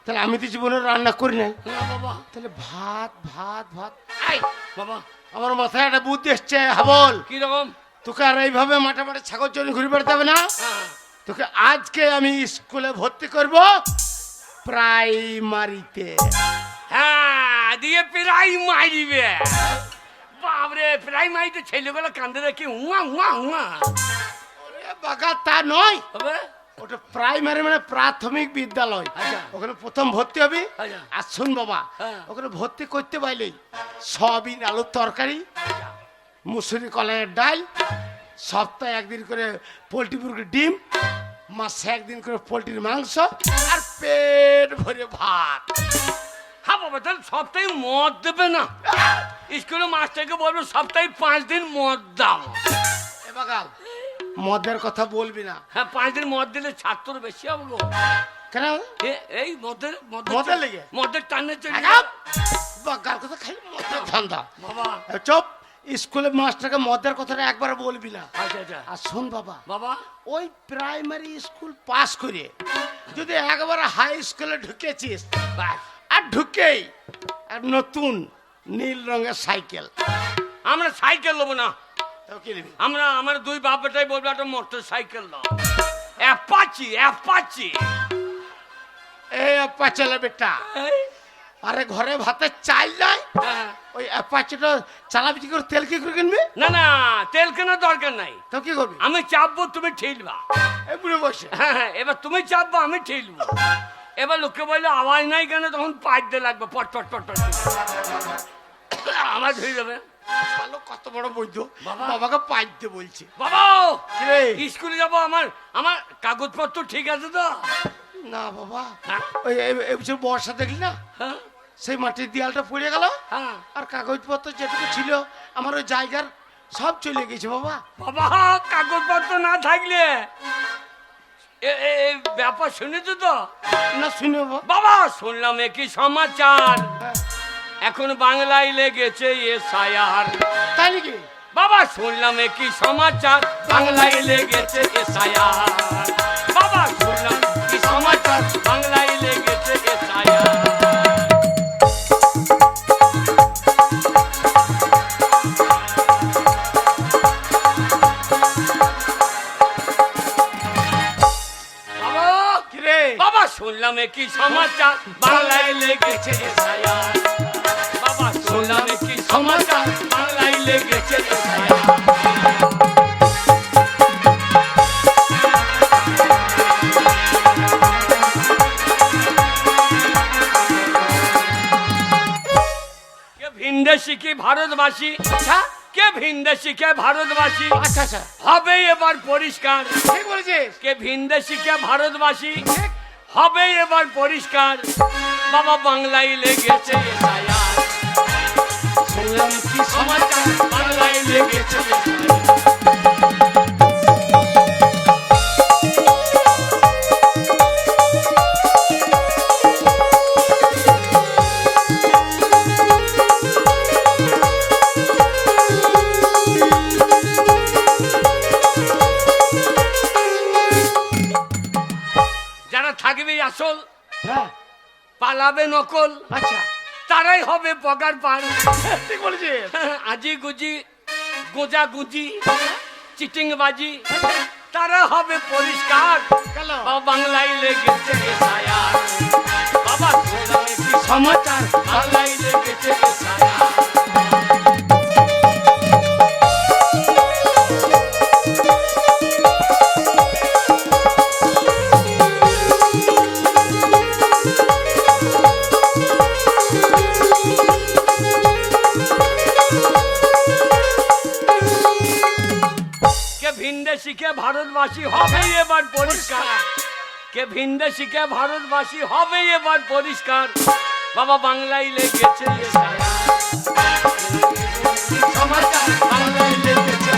তাহলে আমি তো জীবনে রান্না করি নাই। না বাবা। তাহলে ভাত ভাত ভাত। এই বাবা, আমার মাথায় একটা বুদ্ধি এসছে হাবল, কিরকম? তোকে আর এইভাবে মাঠে মাঠে ছাগল জন্য ঘুরে বেড়াতে হবে না। হ্যাঁ। তোকে আজকে আমি স্কুলে ভর্তি করব, প্রাইমারিতে। হ্যাঁ, দিয়ে প্রায় মারিবে। বাবরে, প্রায় মারিতে ছেলেগুলো কান্দে দেখি উয়া উয়া উয়া। ওরে বাবা, তা নয়, হবে? ওটা প্রাইমারি মানে প্রাথমিক বিদ্যালয়। আচ্ছা। ওখানে প্রথম ভর্তি হবি। আচ্ছা। আর শোন বাবা, হ্যাঁ। ওখানে ভর্তি করতে পারলেই সয়াবিন আলুর তরকারি, মুসুরি কলাইয়ের ডাল, সপ্তাহে একদিন করে পোলট্রি মুরগির ডিম, মাসে একদিন করে পোলট্রির মাংস, আর পেট ভরে ভাত। হ্যাঁ বাবা, তাহলে সপ্তাহে মদ দেবে না? স্কুলে মাস্টারকে বলবো সপ্তাহে 5 দিন মদ দাও। এ বাগাল, মদের কথা বলবি না। হ্যাঁ, 5 দিন মদ দিলে ছাত্র বেশি হবে গো। কেন? এই মদের মদের লেগে? মদের টানে চলে আগাম! বাগাল কথা খালি মদের ধান্দা। বাবা। এ চুপ, স্কুলে মাস্টারকে মদের কথাটা একবার বলবি না। আচ্ছা আচ্ছা আর শোন বাবা, বাবা, ওই প্রাইমারি স্কুল পাস করে যদি একবার হাই স্কুলে ঢুকেছিস, বাস। আর ঢুকেই আর নতুন নীল রঙের সাইকেল, আমরা সাইকেল নেবো না। তাও কি নিবি? আমরা আমার দুই বাপ বেটাই বলবো একটা মোটর সাইকেল দাও। Apache Apache. এই অ্যাপাচেলা বেটা, আরে ঘরে ভাতের চাল নাই, হ্যাঁ। ওই অ্যাপাচিটা চালাবি কি করে? তেল কি করে কিনবি? না না, তেল কেনার দরকার নাই। তো কি করবি? আমি চাপবো, তুমি ঠেলবা। এই বুড়ো বসে হ্যাঁ হ্যাঁ, এবার তুমি চাপবো, আমি ঠেলবো। এবার লোককে বললে আওয়াজ নাই কেন, তখন পাইপ দিয়ে লাগবে পট পট পট পট। আমার ধরে যাবে। ভালো, কত বড় বৈধ, বাবা। বাবাকে পাইতে বলছে। বাবা, কি রে? স্কুলে যাবো, আমার আমার কাগজপত্র ঠিক আছে তো? না বাবা, হ্যাঁ ওই এবছর বর্ষা দেখলি না, হ্যাঁ সেই মাটির দেয়ালটা পড়ে গেল, হ্যাঁ। আর কাগজপত্র যেটুকু ছিল আমার ওই জায়গার সব চলে গেছে বাবা। বাবা, কাগজপত্র না থাকলে ব্যাপার শুনেছো তো? না শুনে বাবা। বাবা, শুনলাম একই সমাচার, হ্যাঁ, এখন বাংলায় লেগেছে এসআইআর। তাই নাকি? বাবা, শুনলাম একই সমাচার, বাংলায় লেগেছে এসআইআর। বাবা, শুনলাম কি সমাচার, বাংলায় লেগেছে এসআইআর। বাবা, কি রে? বাবা, শুনলাম একই সমাচার, বাংলায় লেগেছে এসআইআর। বাবা, শুনলাম একই সমাচার, বাংলায় লেগেছে এসআইআর। কে ভিনদেশি কি ভারতবাসী? আচ্ছা কে ভিনদেশি কে ভারতবাসী? আচ্ছা আচ্ছা, হবে এবার পরিষ্কার। ঠিক বলেছিস। কে ভিনদেশি কে ভারতবাসী? হবে এবার পরিষ্কার। বাবা, বাংলায় লেগেছে এসআইআর। শুনলাম কি সমাচার, বাংলায় লেগেছে এসআইআর। যারা থাকবে আসল, হ্যাঁ, পালাবে নকল, আচ্ছা, তারাই হবে পগার পান। ঠিক বলেছিস। আজি গুজি গোজা গুজি চিটিংবাজি, তারা হবে পরিষ্কার। কেন? বাবা, বাংলায় লেগেছে এসআইআর। বাবা, শুনলাম একটি সমাচার, বাংলায় লেগেছে এসআইআর। কে ভিনদেশি কে ভারতবাসী, হবে এবার পরিষ্কার। কে ভিনদেশি কে ভারতবাসী, হবে এবার পরিষ্কার। বাবা, বাংলায় লেগেছে এসআইআর। সমাচার, বাংলায় লেগেছে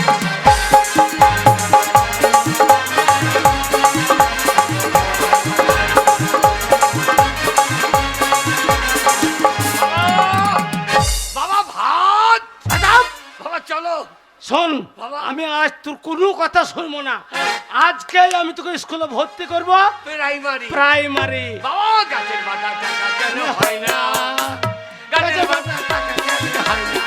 বাবা, ভাত। বাবা, চলো। শোন বাবা। আমি আজ তোর কোনো কথা শুনবো না, আজকে আমি তোকে স্কুলে ভর্তি করব প্রাইমারি প্রাইমারি। বাবা গাছের পাতা টাকা কেন হয় না, গাছের পাতা টাকা কেন হয় না।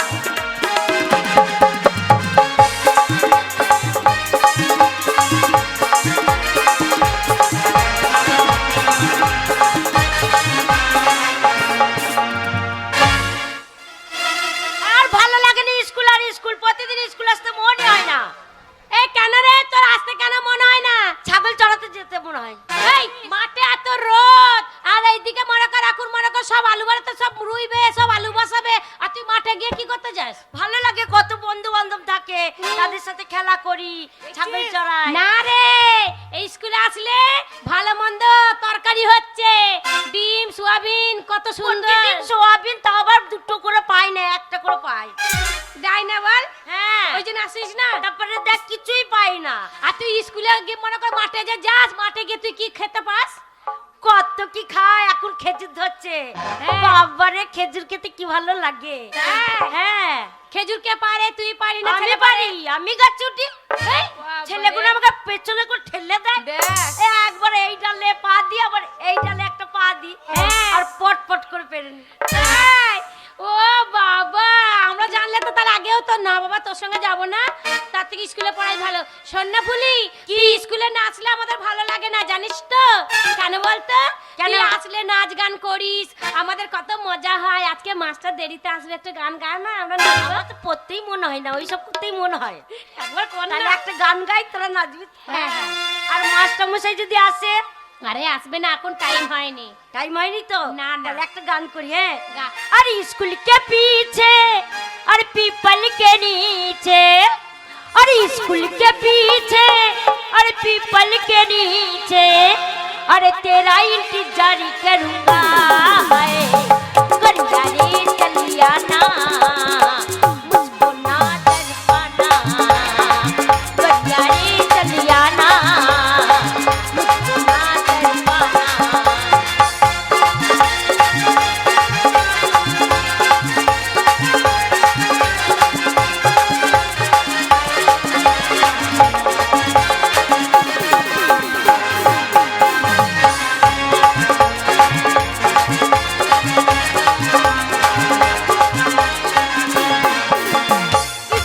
আর ভালো লাগে না স্কুল, আর স্কুল প্রতিদিন স্কুল আসতে মনে হয় না। এই কেন রে, তোর আসতে কেন মনে হয় না? ছাগল চড়াতে যেতে মনে হয়। এই মাঠে এত রোদ, আর এইদিকে মনে কর এখন মনে কর সব আলু বাড়িতে সব রুইবে, সব আলু বসাবে, আর তুই মাঠে গিয়ে কি করতে যাস? ভালো লাগে, কত বন্ধু বান্ধব থাকে, তাদের সাথে খেলা করি, ছাগল চড়াই। না রে, এই স্কুলে আসলে ভালো মন্দ তরকারি হচ্ছে, ডিম সোয়াবিন কত সুন্দর। প্রতিদিন সোয়াবিন, তাও আবার দুটো করে পাই না, একটা করে পাই। যাই না বল, হ্যাঁ, ওই জন্য আসিস না। তারপরে দেখ কিছুই পাই না। আর তুই স্কুলে গিয়ে মনে কর মাঠে যে যাস, মাঠে গিয়ে তুই কি খেতে পাস? কত কি খায়, এখন খেজুর ধরছে। হ্যাঁ। বাবারে, খেজুর খেতে কি ভালো লাগে। হ্যাঁ। হ্যাঁ, খেজুর কে পারে, তুই পারি না? আমি ছেলে পারি, আমি গাছ উঠি। এই, বাবারে। ছেলেগুলো আমাকে পেছনে করে ঠেলে দেয়। দেখ। এই একবার এই ডালে পা দিই, আবার এই ডালে একটা পা দিই, হ্যাঁ। আর পট পট করে পেরে নি। এই, ও বাবা, আমরা জানলে তো তার আগেও তো না বাবা তোর সঙ্গে যাব না, তার থেকে স্কুলে পড়াই ভালো। সন্ন্যাফুলি, কি স্কুলে না আসলে আমাদের ভালো লাগে না, জানিস তো কেন বলতো? কেন? তুই আসলে নাচ গান করিস, আমাদের কত মজা হয়। আজকে মাস্টার দেরিতে আসলে একটু গান গায় না, আমরা নাচবো। আমার তো পড়তেই মনে হয় না, ওইসব করতেই মনে হয়। একবার কর না। তাহলে একটা গান গাই, তোরা নাচবি। হ্যাঁ, হ্যাঁ। আর মাস্টার মশাই যদি আসে, আরে আসবে না, এখন টাইম হয়নি। টাইম হয়নি তো? না, না। তাহলে একটা গান করি। হ্যাঁ, গা। अरे स्कूल के पीछे और पीपल के नीचे, अरे स्कूल के पीछे और पीपल के नीचे, अरे तेरा इंतजार करूंगा, हाय करिया रे चलिया ना, मुझको ना तड़पाना, करिया रे चलिया ना, मुझको ना तड़पाना।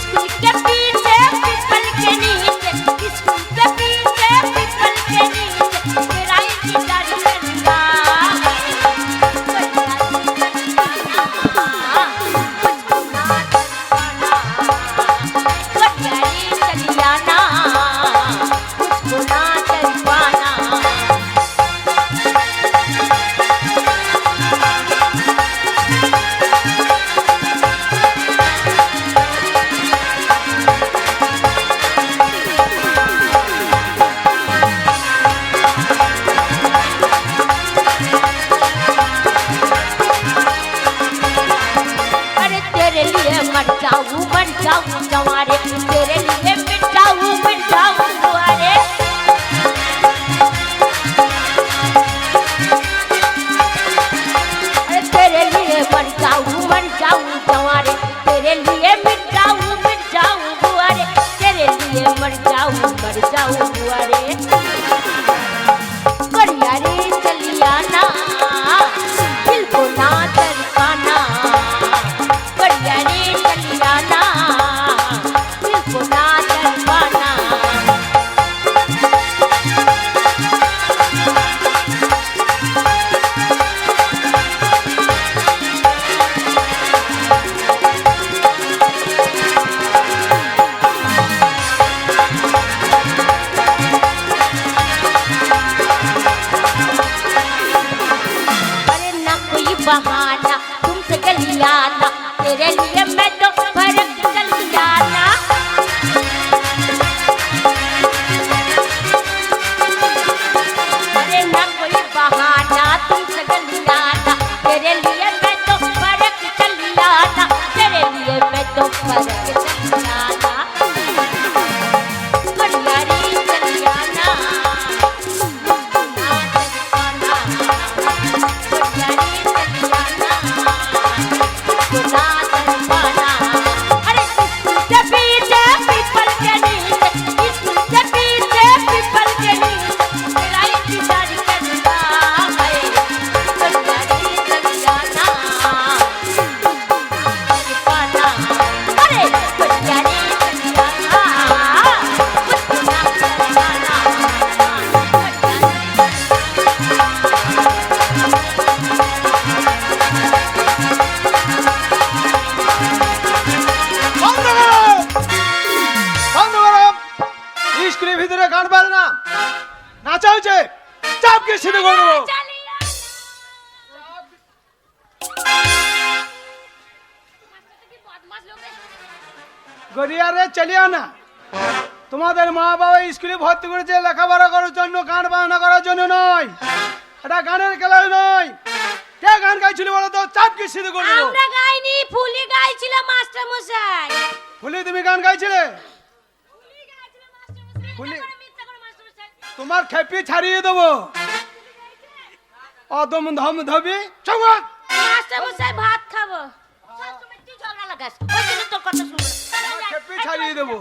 स्कूल के पीछे पीपल के नीचे, स्कूल के पीछे पीपल के नीचे, तेरा इंतजार करूंगा, मुझको ना तड़पाना, करिया रे चलिया ना, मुझको ना तड़पाना। अरे तेरे लिए मर जाऊं जवारे, तेरे लिए मिट जाऊं दुआरे। अरे तेरे लिए मर जाऊं जवारे, तेरे लिए मिट जाऊं दुआरे, तेरे लिए मर जाऊं दुआरे। करिया रे चलिया ना, दिल को ना तड़पाना, करिया रे चलिया ना, दिल को ना तड़पाना। বাড়ির ভিতরে গান বাজনা নাচা হচ্ছে, চাপকে সিধে করে দেবো। গড়িয়ারে চলিয়া না, তোমাদের মা বাবা স্কুলে ভর্তি করেছে লেখাপড়া করার জন্য, গান বাজনা করার জন্য নয়। এটা গানের খেলা নয়। কে গান গাইছিল বলো তো? চাপকে সিধে করে দেবো। আমরা গাইনি, ফুলি গাইছিল মাস্টার মশাই। ফুলি তুমি গান গাইছিলে? ফুলি তোমার খেপি ছাড়িয়ে দেবো। অদম ধম ধবি চৌক। মাস্টার মশাই ভাত খাবো। তুমি তুই ঝগড়া লাগাস, ওই জন্য তোর কথা শুনবো না। খেপি ছাড়িয়ে দেবো।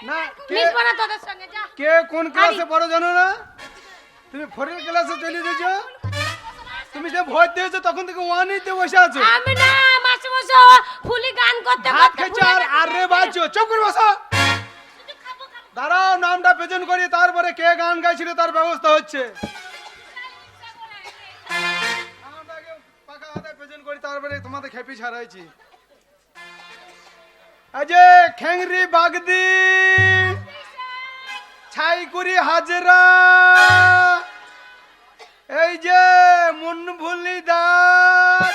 না মিশবো না তোদের সঙ্গে, যা। কে কোন ক্লাসে পড়ো জানো না? তুমি ফোরের ক্লাসে চলে গেছো। তুমি যে ভোট দিয়েছো তখন থেকে ওয়ানিতে বসে আছো। আমি না, মাস্টার মশাই ফুলি গান করতে ভাত করতে খেয়েছো আর আরে বাজছো। চুপ করে বসো। দাঁড়াও, নামটা প্রেজেন্ট করি, তারপরে কে গান গাইছিল তার ব্যবস্থা হচ্ছে। নামটা আগে পাকা হাতে প্রেজেন্ট করি, তারপরে তোমাদের খেপি ছাড়াইছি। এই যে খেংরি বাগদি, ছাইকুড়ি হাজরা, এই যে মুনভুলি দাস,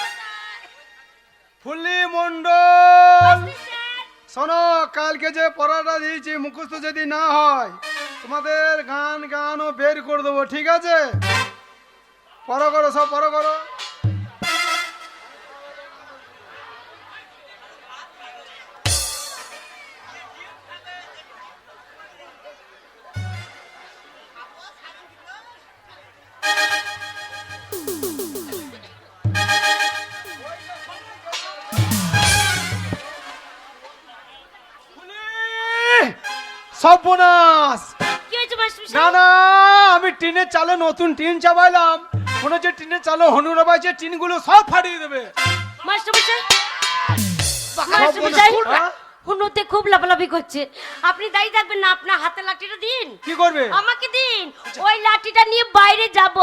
ফুলি মন্ডল, শোনো, কালকে যে পড়াটা দিয়েছি মুখস্থ যদি না হয় তোমাদের গানও বের করে দেবো, ঠিক আছে? পড়ো করো, সব পড়ো করো। সর্বনাশ! কি হয়েছে মাস্টার মশাই? না না, আমি টিনের চালে নতুন টিন চাপাইলাম, মনে হচ্ছে টিনের চালে হনুরা বাইছে, টিনগুলো সব ফাটিয়ে দেবে। মাস্টার মশাই, মাস্টার মশাই, হ্যাঁ? হুনুতে খুব লাফালাফি করছে। আপনি দাঁড়িয়ে থাকবেন না, আপনার হাতে লাঠিটা দিন। কি করবে? আমাকে দিন, ওই লাঠিটা নিয়ে বাইরে যাব।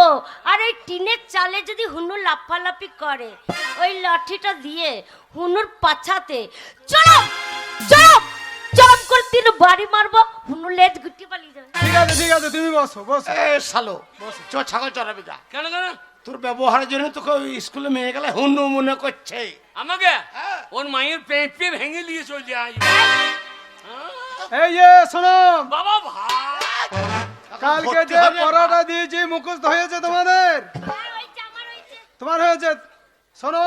আর ওই টিনের চালে যদি হুনু লাফালাফি করে, ওই লাঠিটা দিয়ে হুনুর পাছাতে চড়প চড়প চড়প করে তিন বাড়ি মারবো, হুনু লেজ গুটি পালিয়ে যাবে। ঠিক আছে ঠিক আছে, তুমি বসো বসো। এ শালো চ ছাগল চড়াবি যা। কেন কেন? তোর ব্যবহারের জন্য তোকে ওই স্কুলে মেয়ে গেলে হুন্নু মনে করছে। আমাকে ওর মায়ের পেট ভেঙে দিয়ে চলে যায়। এই যে শোনো, বাবা ভাই, কালকে যে পড়াটা দিয়েছি মুখস্থ হয়েছে তোমাদের? তোমার হয়েছে? শোনো,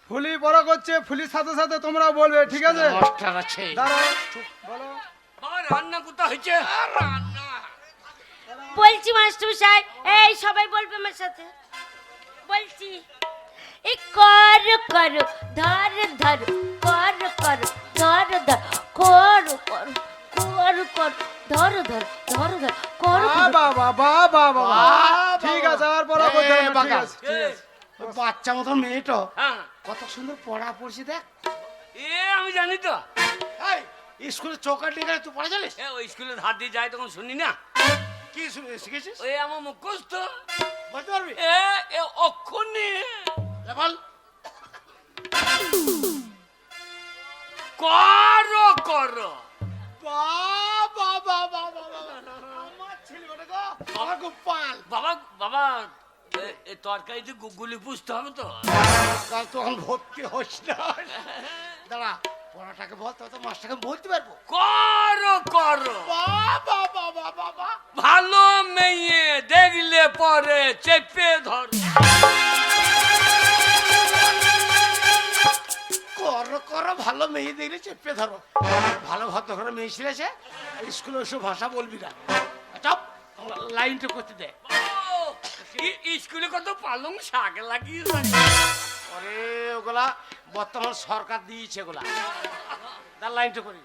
ফুলি পড়া করছে, ফুলির সাথে সাথে তোমরা বলবে, ঠিক আছে? মাস্টার আছে। দাঁড়াও, চুপ, বলো। বাবা রান্না কোথা হয়েছে? রান্না বলছি মাস্টার মশাই, এই সবাই বলবে আমার সাথে, বলছি, এ কর কর ধর ধর, কর কর ধর ধর, কর কর কর কর ধর ধর, ধর ধর কর কর। বাবা বাবা বাবা, ঠিক আছে, আর পড়া করতে হবে না, ঠিক বাবা। আছে, ঠিক আছে। ওই বাচ্চা মতো মেয়েটা হ্যাঁ, কত সুন্দর পড়া পড়ছি দেখ। এ আমি জানি তো। এই স্কুলে চৌকাটি গেলে তুই পড়া জানিস? এ ওই স্কুলে ধার দিয়ে যায় তখন শুনি না। কি শিখেছিস? ওই আমার মুখস্থ। বলতে পারবি? এ এ অক্ষর নিয়ে বল। করো করো। বাবা বাবা বাবা, আমার ছেলে ওটা গো, আমার গোপাল। বাবা বাবা, এ তরকারিতে গুগলি পুষতে হবে তো। কাল তখন ভর্তি হোস না। দাঁড়া, পড়াটাকে বল, তো মাস্টারকে বলতে পারবো। করো করো। বাবা বাবা বাবা, ভালো মেয়ে দেখলে পরে চেপে ধর। করো করো, ভালো মেয়ে দেখলে চেপে ধরো। ভালো ভদ্র ঘরে মেয়ে ছিলেছে, স্কুলে ওইসব ভাষা বলবি না। চাপ, লাইনটা করতে দে। স্কুলে কত পালং শাক লাগিয়ে। ওরে ওগুলা বর্তমান সরকার দিয়েছে ওগুলা। তার লাইনটা করি।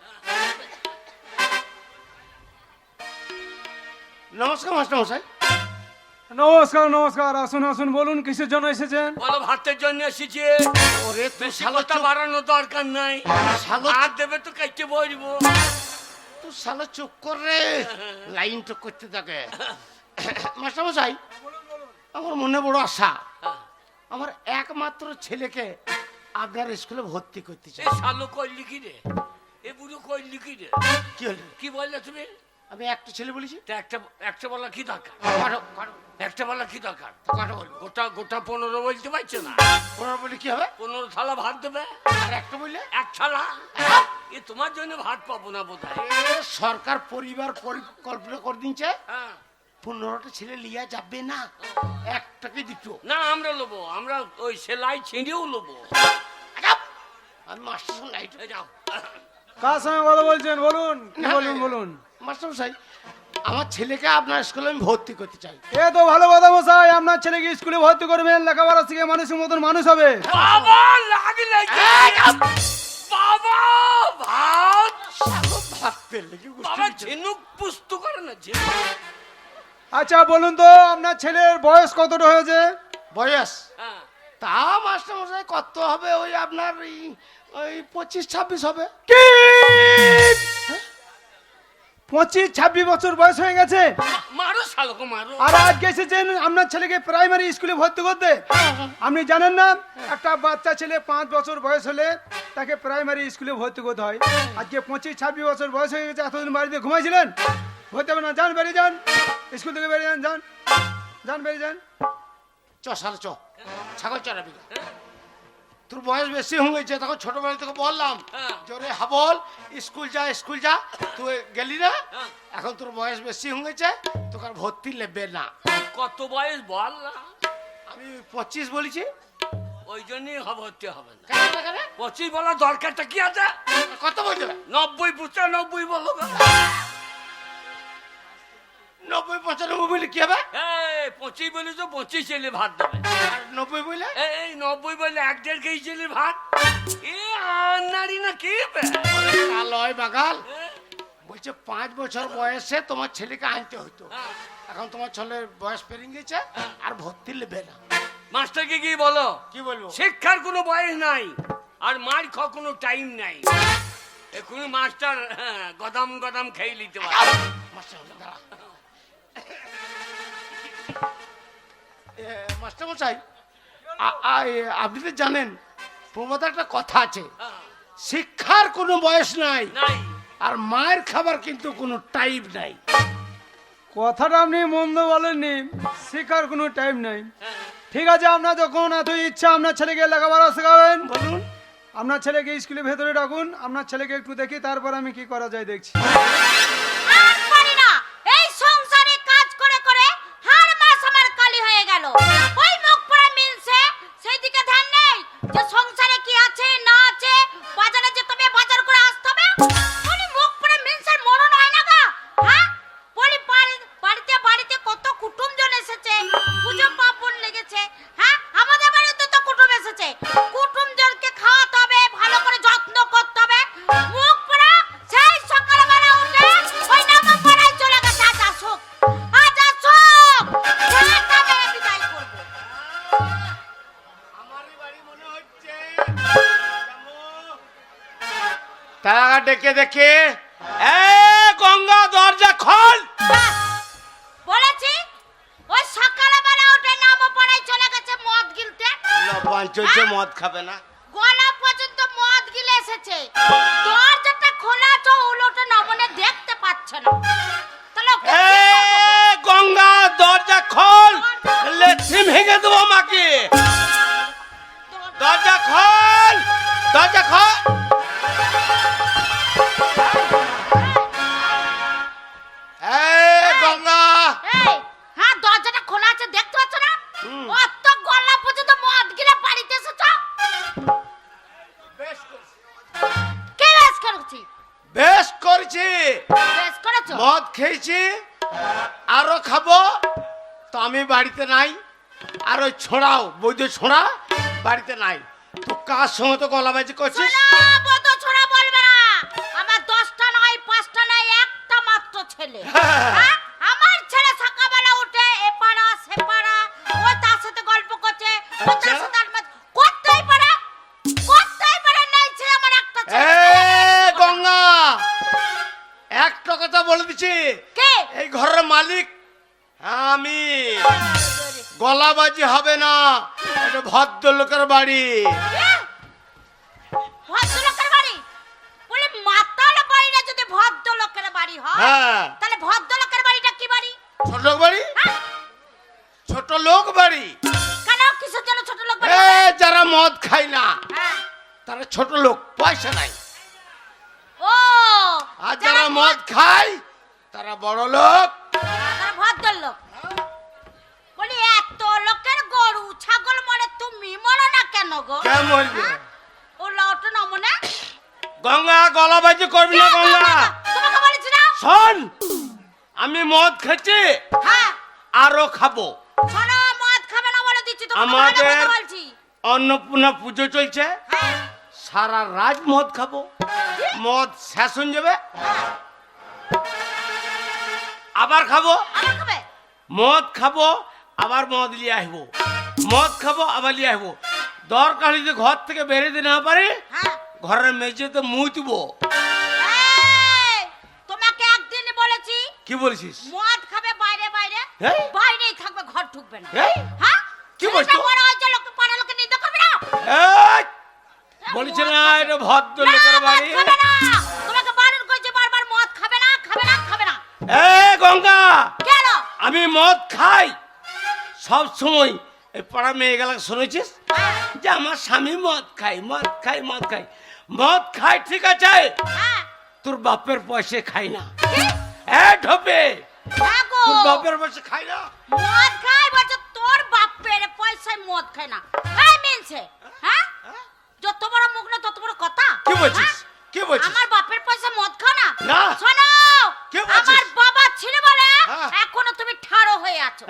নমস্কার মাস্টার মশাই। নমস্কার নমস্কার, আসুন আসুন, বলুন কিসের জন্য এসেছেন? বলো ভাতের জন্য এসেছে। ওরে তুই বেশি শালো কথা চুপ, বাড়ানোর দরকার নাই। শালো হাত দেবে তো কাইতে বলবো। তুই শালো চুপ কর রে, লাইনটা করতে থাকে। মাস্টার মশাই, আমার মনে বড় আশা, আমার একমাত্র ছেলেকে আপনার স্কুলে ভর্তি করতে চাই। এ শালো কইলি কি রে? এ বুড়ো কইলি কি রে? কি হলো? কি বললে তুমি? আমি একটা ছেলে বলেছি। তা একটা বলা কি দরকার? কাটো কাটো একটা বলা কি দরকার? কাটো বলবো। গোটা 15 বলতে পারছো না? ওনার বলে কি হবে? 15 থালা ভাত দেবে? আর একটা বললে? এক থালা? এ তোমার জন্য ভাত পাবো না বোধহয়। এ সরকার পরিবার পরিকল্পনা করে দিচ্ছে, হ্যাঁ। 15টা ছেলে লিয়া যাবে না, একটাকে দিত। না আমরা লোবো, আমরা ওই সেলাই ছিঁড়েও লোবো। আমি মাস্টার নাই। এই যাও। কার সঙ্গে কথা বলছেন বলুন, কি বলুন বলুন। মাস্টার মশাই, আমার ছেলেকে আপনার স্কুলে আমি ভর্তি করতে চাই। এ তো ভালো কথা মশাই, আপনার ছেলেকে স্কুলে ভর্তি করবেন, লেখাপড়া শিখে মানুষের মতন মানুষ হবে। বাবা লাগলে কি? বাবা ভাত। ভাত পেলে কি বাবা ঝিনুক পুস্তু করে না ঝিনুক। আচ্ছা বলুন তো, আপনার ছেলের বয়স কতটা হয়েছে? বয়স হ্যাঁ। তা মাস্টার মশাই কত হবে? ওই আপনার ওই 25-26 হবে। কি 25-26 বছর বয়স হয়ে গেছে? মারো শালকো মারো। আর আজকে এসেছেন আপনার ছেলেকে প্রাইমারি স্কুলে ভর্তি করতে? আপনি জানেন না, একটা বাচ্চা ছেলে 5 বছর বয়স হলে তাকে প্রাইমারি স্কুলে ভর্তি করতে হয়। আজকে 25-26 বছর বয়স হয়ে গেছে, এতদিন বাড়িতে ঘুমাইছিলেন? ভর্তি হবে না, যান বেরিয়ে যান, স্কুল থেকে বেরিয়ে যান, যান যান বেরিয়ে যান। চ সালে চ, ছাগল চড়াবি। তোর বয়স বেশি হয়ে গেছে, তখন ছোটবেলা থেকে বললাম হ্যাঁ। জোরে হাবল স্কুল যা স্কুল যা, তুই গেলি না। হ্যাঁ। এখন তোর বয়স বেশি হয়ে গেছে, তোকে আর ভর্তি নেবে না। কত বয়স বল না? আমি 25 বলেছি। ওই জন্যই ভর্তি হবে না। কেন কেন? 25 বলার দরকারটা কি আছে? কত বলতে 90-95 বলো না। 90-95 বলে কি হবে? এই 25 বলে তো 25 ছেলে ভাত দেবে। আর 90 বলে? এই 90 বলে 1-1.5 কেজি ছেলে ভাত। এ আনারি না কি বে? কালয় বাগাল এ, বলছে 5 বছর বয়সে তোমার ছেলেকে আনতে হতো, হ্যাঁ। এখন তোমার ছেলের বয়স পেরিয়ে গেছে, আর ভর্তি নেবে না। মাস্টারকে কি বলো? কি বলবো? শিক্ষার কোনো বয়স নাই, আর মার খাওয়ার কোনো টাইম নাই। এখনই মাস্টার গদাম গদাম খেয়ে নিতে পারে। মাস্টার দাঁড়া। মাস্টার মশাই, আপনি তো জানেন প্রবাদে একটা কথা আছে, শিক্ষার কোনো বয়স নাই, নাই। আর মায়ের খাবার কিন্তু কোনো টাইম নাই। কথাটা আপনি মন্দ বলেননি, শেখার কোনো টাইম নাই। ঠিক আছে, আপনার যখন এত ইচ্ছা আপনার ছেলেকে লেখাপড়া শেখাবেন, বলুন। আপনার ছেলেকে স্কুলের ভেতরে ডাকুন, আপনার ছেলেকে একটু দেখি, তারপর আমি কি করা যায় দেখছি। আর পারি না, এই সংসারে কাজ করে করে হাড় মাস আমার কালি হয়ে গেল। ওই মুখ পড়ে মিলছে, সেই দিকে ধ্যান নেই যে সংসারে কি আছে না আছে, বাজারে যে তবে বাজার করে আসতে হবে। উনি মুখ পড়ে মিলছে, মরণ হয় না গা? হ্যাঁ, বলি বাড়িতে বাড়িতে কত কুটুমজন এসেছে, পুজো পার্বণ লেগেছে। হ্যাঁ, আমাদের বাড়িতে তো কুটুম এসেছে, কুটুমজনকে খাওয়াতে হবে, ভালো করে যত্ন করতে হবে। মুখ পড়ে সেই সকালবেলা উঠে ওই নামা পড়ায় চলে গেছে। আজ আসুক, আজ আসুক, রাতে বিদায় করবো। আমারই বাড়ি মনে হচ্ছে। তারা ডেকে দেখে, এ গঙ্গা দরজা খোল। ব্যাস, বলেছি ওই সকালবেলা উঠে নামা পড়ায় চলে গেছে মদ গিলতে। লবণ চলছে, মদ খাবে না। গলা পর্যন্ত মদ গিলে এসেছে, দরজাটা খোলা আছে, উলোটে নমনে দেখতে পাচ্ছে না। তাহলে ওকে এ কি করবো? গঙ্গা দরজা খোল, লেথি ভেঙে দেবো মাকে। দরজা খোল, দরজা খোল। এই গঙ্গা, এই, হ্যাঁ, দরজাটা খোলা আছে, দেখতে পাচ্ছ না? অত গলা পর্যন্ত মদ গিলে বাড়িতে এসেছ। কে বেশ করেছি? বেশ করেছি। বেশ করেছো? মদ খেয়েছি, আরো খাবো, তো আমি বাড়িতে নাই। আর ওই ছোড়াও, বৈদ্য ছোড়া বাড়িতে নাই। তো কার সঙ্গে তো গলাবাজি করছিস? শোনো, বদ ছোড়া বলবে না। আমার 10টা নয়, 5টা নয়, একটা মাত্র ছেলে। হ্যাঁ? আমার ছেলে সকালবেলা উঠে এপাড়া সেপাড়া, ওই তার সাথে গল্প করছে, ওই তার সাথে করতেই পারে, করতেই পারে। নেই ছেলে আমার একটা এ ছেলে। গঙ্গা, একটা কথা বলে দিচ্ছি, কে? এই ঘরের মালিক আমি। গলাবাজি হবে না, এটা ভদ্রলোকের বাড়ি। ভদ্রলোকের বাড়ি বলে মাতাল বাড়িটা যদি ভদ্রলোকের বাড়ি হয় হ্যাঁ তাহলে ভদ্রলোকের বাড়িটা কি বাড়ি? ছোট লোক বাড়ি, হ্যাঁ? ছোট লোক বাড়ি। কেন কিসের জন্য ছোট লোক বাড়ি? এ যারা মদ খায় না হ্যাঁ। তারা ছোট লোক, পয়সা নাই। ও আর যারা মদ খায় তারা বড় লোক। তারা ভদ্রলোক। বলি এত লোকের গরু ছাগল মরে তুমি মরো না কেন গো? কে মরবে? ও লটো না মনে? গঙ্গা গলা বাজি করবি না গঙ্গা। তোমাকে বলেছি না? শোন, আমি মদ খেয়েছি হ্যাঁ। আরো খাবো। শোনো, মদ খাবে না বলে দিচ্ছি, তোমাকে ভালো আমাদের কথা বলছি। অন্নপূর্ণা পুজো চলছে, হ্যাঁ। সারা রাত মদ খাবো, মদ শেষ হয়ে যাবে আবার খাবো, আবার খাবে? মদ খাবো আবার মদ নিয়ে আসবো, মদ খাবো আবার নিয়ে আসবো। দরকার যদি ঘর থেকে বেরিয়ে দিতে না পারি, হ্যাঁ। ঘরের মেঝেতে মুতবো। এই, তোমাকে একদিন বলেছি কি বলছিস? মদ খাবে বাইরে বাইরে, হ্যাঁ? বাইরেই থাকবে, ঘর ঢুকবে না। এই, হ্যাঁ? কি বলছো? ছেলেটা বড় হয়েছে, লোকে পাড়ার লোকে নিন্দা করবে না? এই, বলছি না এটা ভদ্র না, লোকের মদ বাড়ি। খাবে না। তোমাকে বারণ করেছি বারবার, মদ খাবে না, খাবে না, খাবে না। এ গঙ্গা, কেন? আমি মদ খাই সব সময়। এই পাড়া মেয়ে গেলা শুনেছিস যে আমার স্বামী মদ খাই, মদ খাই, মদ খাই, মদ খাই, ঠিক আছে, হ্যাঁ। তোর বাপের পয়সা খাই না। কি? এ ঢোপে, হ্যাঁ গো। তোর বাপের পয়সা খাই না। মদ খাই বলছে, তোর বাপের পয়সায় মদ খায় না। এই মিলছে, হ্যাঁ? যত বড় মুখ না তত বড় কথা। কি বলছিস? হ্যাঁ? কি বলছিস? আমার বাপের পয়সা মদ খাও না? না। শোনো, কি বলছিস? আমার বাবা ছিল বলে হ্যাঁ। এখনো তুমি ঠাড়ো হয়ে আছো।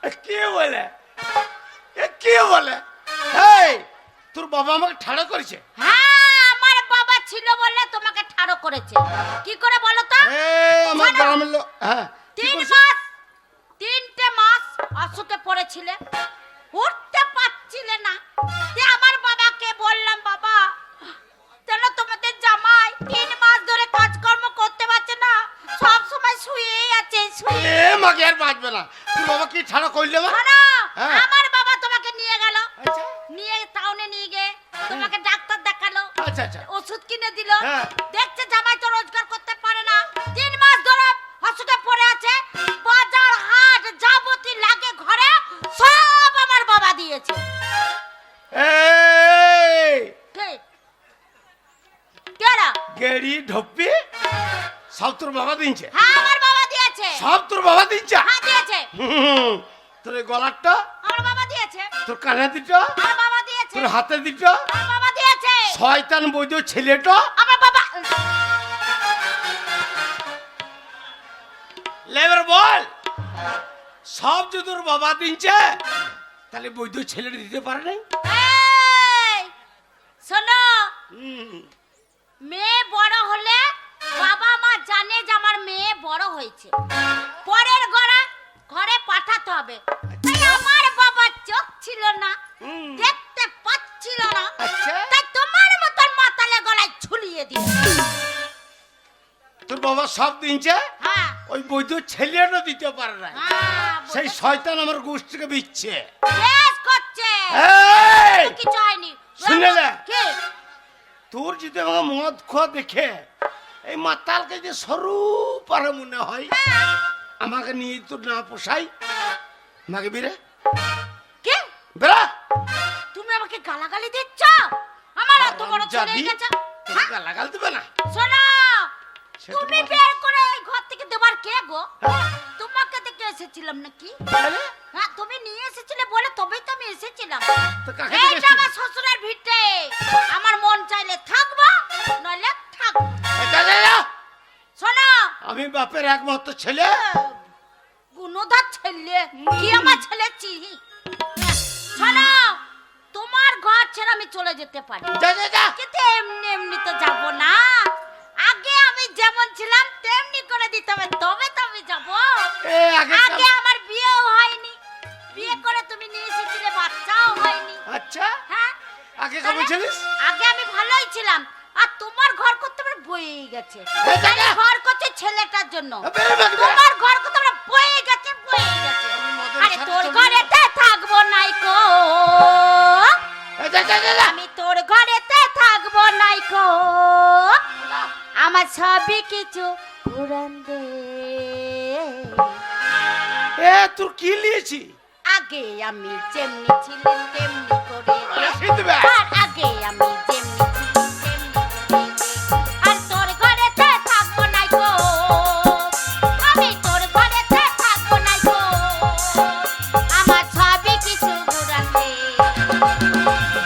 এ কি বলে? এ কি বলে? এই, তোর বাবা আমাকে ঠাড়া করেছে? হ্যাঁ, আমার বাবা ছিল বলে তোমাকে ঠাড়ো করেছে। কি করে বলো তো? এ আমার শোনো, গ্রামের লোক, হ্যাঁ, কি 3 করেছে? মাস, 3টে মাস অসুখে পড়েছিলে, উঠতে পারছিলে না। তে আমার বাবাকে বললাম, বাবা যেন তোমাদের জামাই 3 মাস ধরে কাজকর্ম করতে পারছে না, সব সময় শুয়েই আছে, শুয়ে। এ মাকে আর বাঁচবে না। তোর বাবা কি ঠাড়া করলে? শোনো, হ্যাঁ। আমার বাবা তোমাকে নিয়ে গেল, আচ্ছা নিয়ে টাউনে নিয়ে গিয়ে তোমাকে ডাক্তার দেখালো, আচ্ছা আচ্ছা। ওষুধ কিনে দিল। হ্যাঁ। দেখছে জামাই তো রোজগার করতে পারে না, 3 মাস ধরে অসুখে পড়ে আছে। বাজার হাট যাবতীয় লাগে ঘরে সব আমার বাবা দিয়েছে। এই কে? কেরা? গেড়ি ঢপ্পি সব তোর বাবা দিনছে? হ্যাঁ, আমার বাবা দিয়েছে। সব তোর বাবা দিনছে? হ্যাঁ, দিয়েছে। তোর এই গলারটা, আমার বাবা দিয়েছে। তোর কানে দিটা, আমার বাবা দিয়েছে। তোর হাতে দিটা, আমার বাবা দিয়েছে। শয়তান বৈদ্য ছেলেটা আমার বাবা। লেবার বল, সব যদি তোর বাবা দিনছে তাহলে বৈদ্য ছেলেটা দিতে পারে নাই? এই, শোনো, মেয়ে বড় হলে বাবা মা জানে যে আমার মেয়ে বড় হয়েছে, পরের ঘরে পাঠাতে হবে। তাই আমার বাবা চোখ ছিল না, দেখতে পাচ্ছিল না, আচ্ছা। তাই তোমার মতন মাতালে গলায় ঝুলিয়ে দিল। তোর বাবা সব দিনছে, হ্যাঁ, ওই বৈদ্য ছেলেটা দিতে পারে না। হ্যাঁ, সেই শয়তান আমার গোষ্ঠীকে বিচ্ছে। বেশ করছে। এই, কিছু হয়নি। শুনে নে। কি? তোর যদি আমাকে মদ খোয়া দেখে এই মাতালকে যে সরু পারে মনে হয়, আমাকে নিয়ে তোর না পোষাই, আমাকে বেরে কি? বেরা। তুমি আমাকে গালাগালি দিচ্ছ? আমার এত বড় ছেলে হয়ে গেছে। হ্যাঁ? লাগাল দেবে না। শোনো, সেটা তুমি বল। বের করে এই ঘর থেকে দেবার কে গো? হ্যাঁ। তোমাকে দেখে এসেছিলাম নাকি? তাহলে? হ্যাঁ, তুমি নিয়ে এসেছিলে বলে তবেই তো আমি এসেছিলাম। তো কাকে এইটা দেখেছিস? আমার শ্বশুরের ভিটে। আমার মন চাইলে থাকবো, নইলে থাকবো। এই যা, যা, যা। শোনো, আমি বাপের একমাত্র ছেলে। গুণধর ছেলে কি আমার ছেলে চিনি। শোনো, তোমার ঘর ছেড়ে আমি চলে যেতে পারি, যা, যা, যা। কিন্তু এমনি এমনি তো যাব না। আগে আমি যেমন ছিলাম তেমনি করে দিতে হবে, তবে তো আমি যাব। এ আগে আগে আমার বিয়েও হয়নি, বিয়ে করে তুমি নিয়ে এসেছিলে, বাচ্চাও হয়নি। আচ্ছা, হ্যাঁ, আগে কবে ছিলিস? আগে আমি ভালোই ছিলাম, আর তোমার ঘর করতে আমার বয়েই গেছে। এই যা, যা। ঘর করছে ছেলেটার জন্য, বেরে, বেরে, বেরে। তোমার ঘর করতে আমার বয়ে গেছে, বয়ে গেছে। আমি মদের আরে সাথে তোর চলবো। ঘরেতে থাকবো নাই কো, এই যা, যা, যা, যা। আমি তোর ঘরেতে থাকবো নাইকো আমার সবই কিছু পুরান দে। এ তোর কি লিয়েছি? আগে আমি যেমনি ছিলাম তেমনি করে দে। সিদ্ধবে। আর আগে আমি যেমনি ছিলাম তেমনি করে দে। আর তোর ঘরেতে থাকবো নাইকো আমি তোর ঘরেতে থাকবো নাইকো আমার সবই কিছু পুরান দে।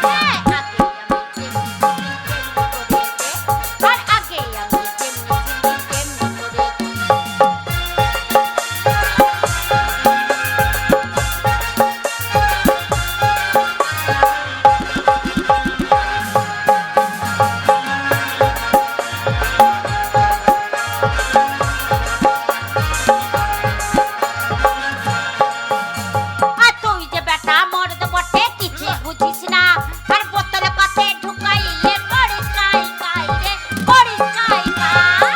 হ্যাঁ, আগে আমি যেমনি ছিলাম তেমনি করে দে। আর আগে আমি যেমনি ছিলাম তেমনি করে দে। আর তুই যে বেটা মরদ বটে কিছু বুঝিস না আর বোতলে পাতে ঢুকাইলে করিস কাই কাই রে করিস কাই কাই।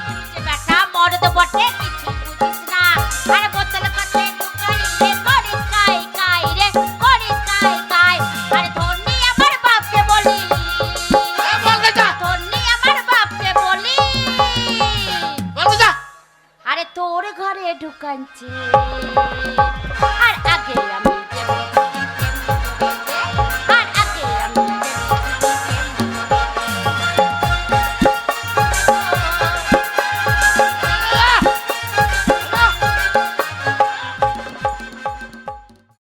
তুই যে বেটা মরদ বটে কিছু বুঝিস না আর বোতলে পাতে ঢুকাইলে করিস কাই কাই রে করিস কাই কাই। আরে ধন্যি আমার বাপকে বলি ধন্যি আমার বাপকে বলি আরে তোর ঘরে ঢুকাচ্ছে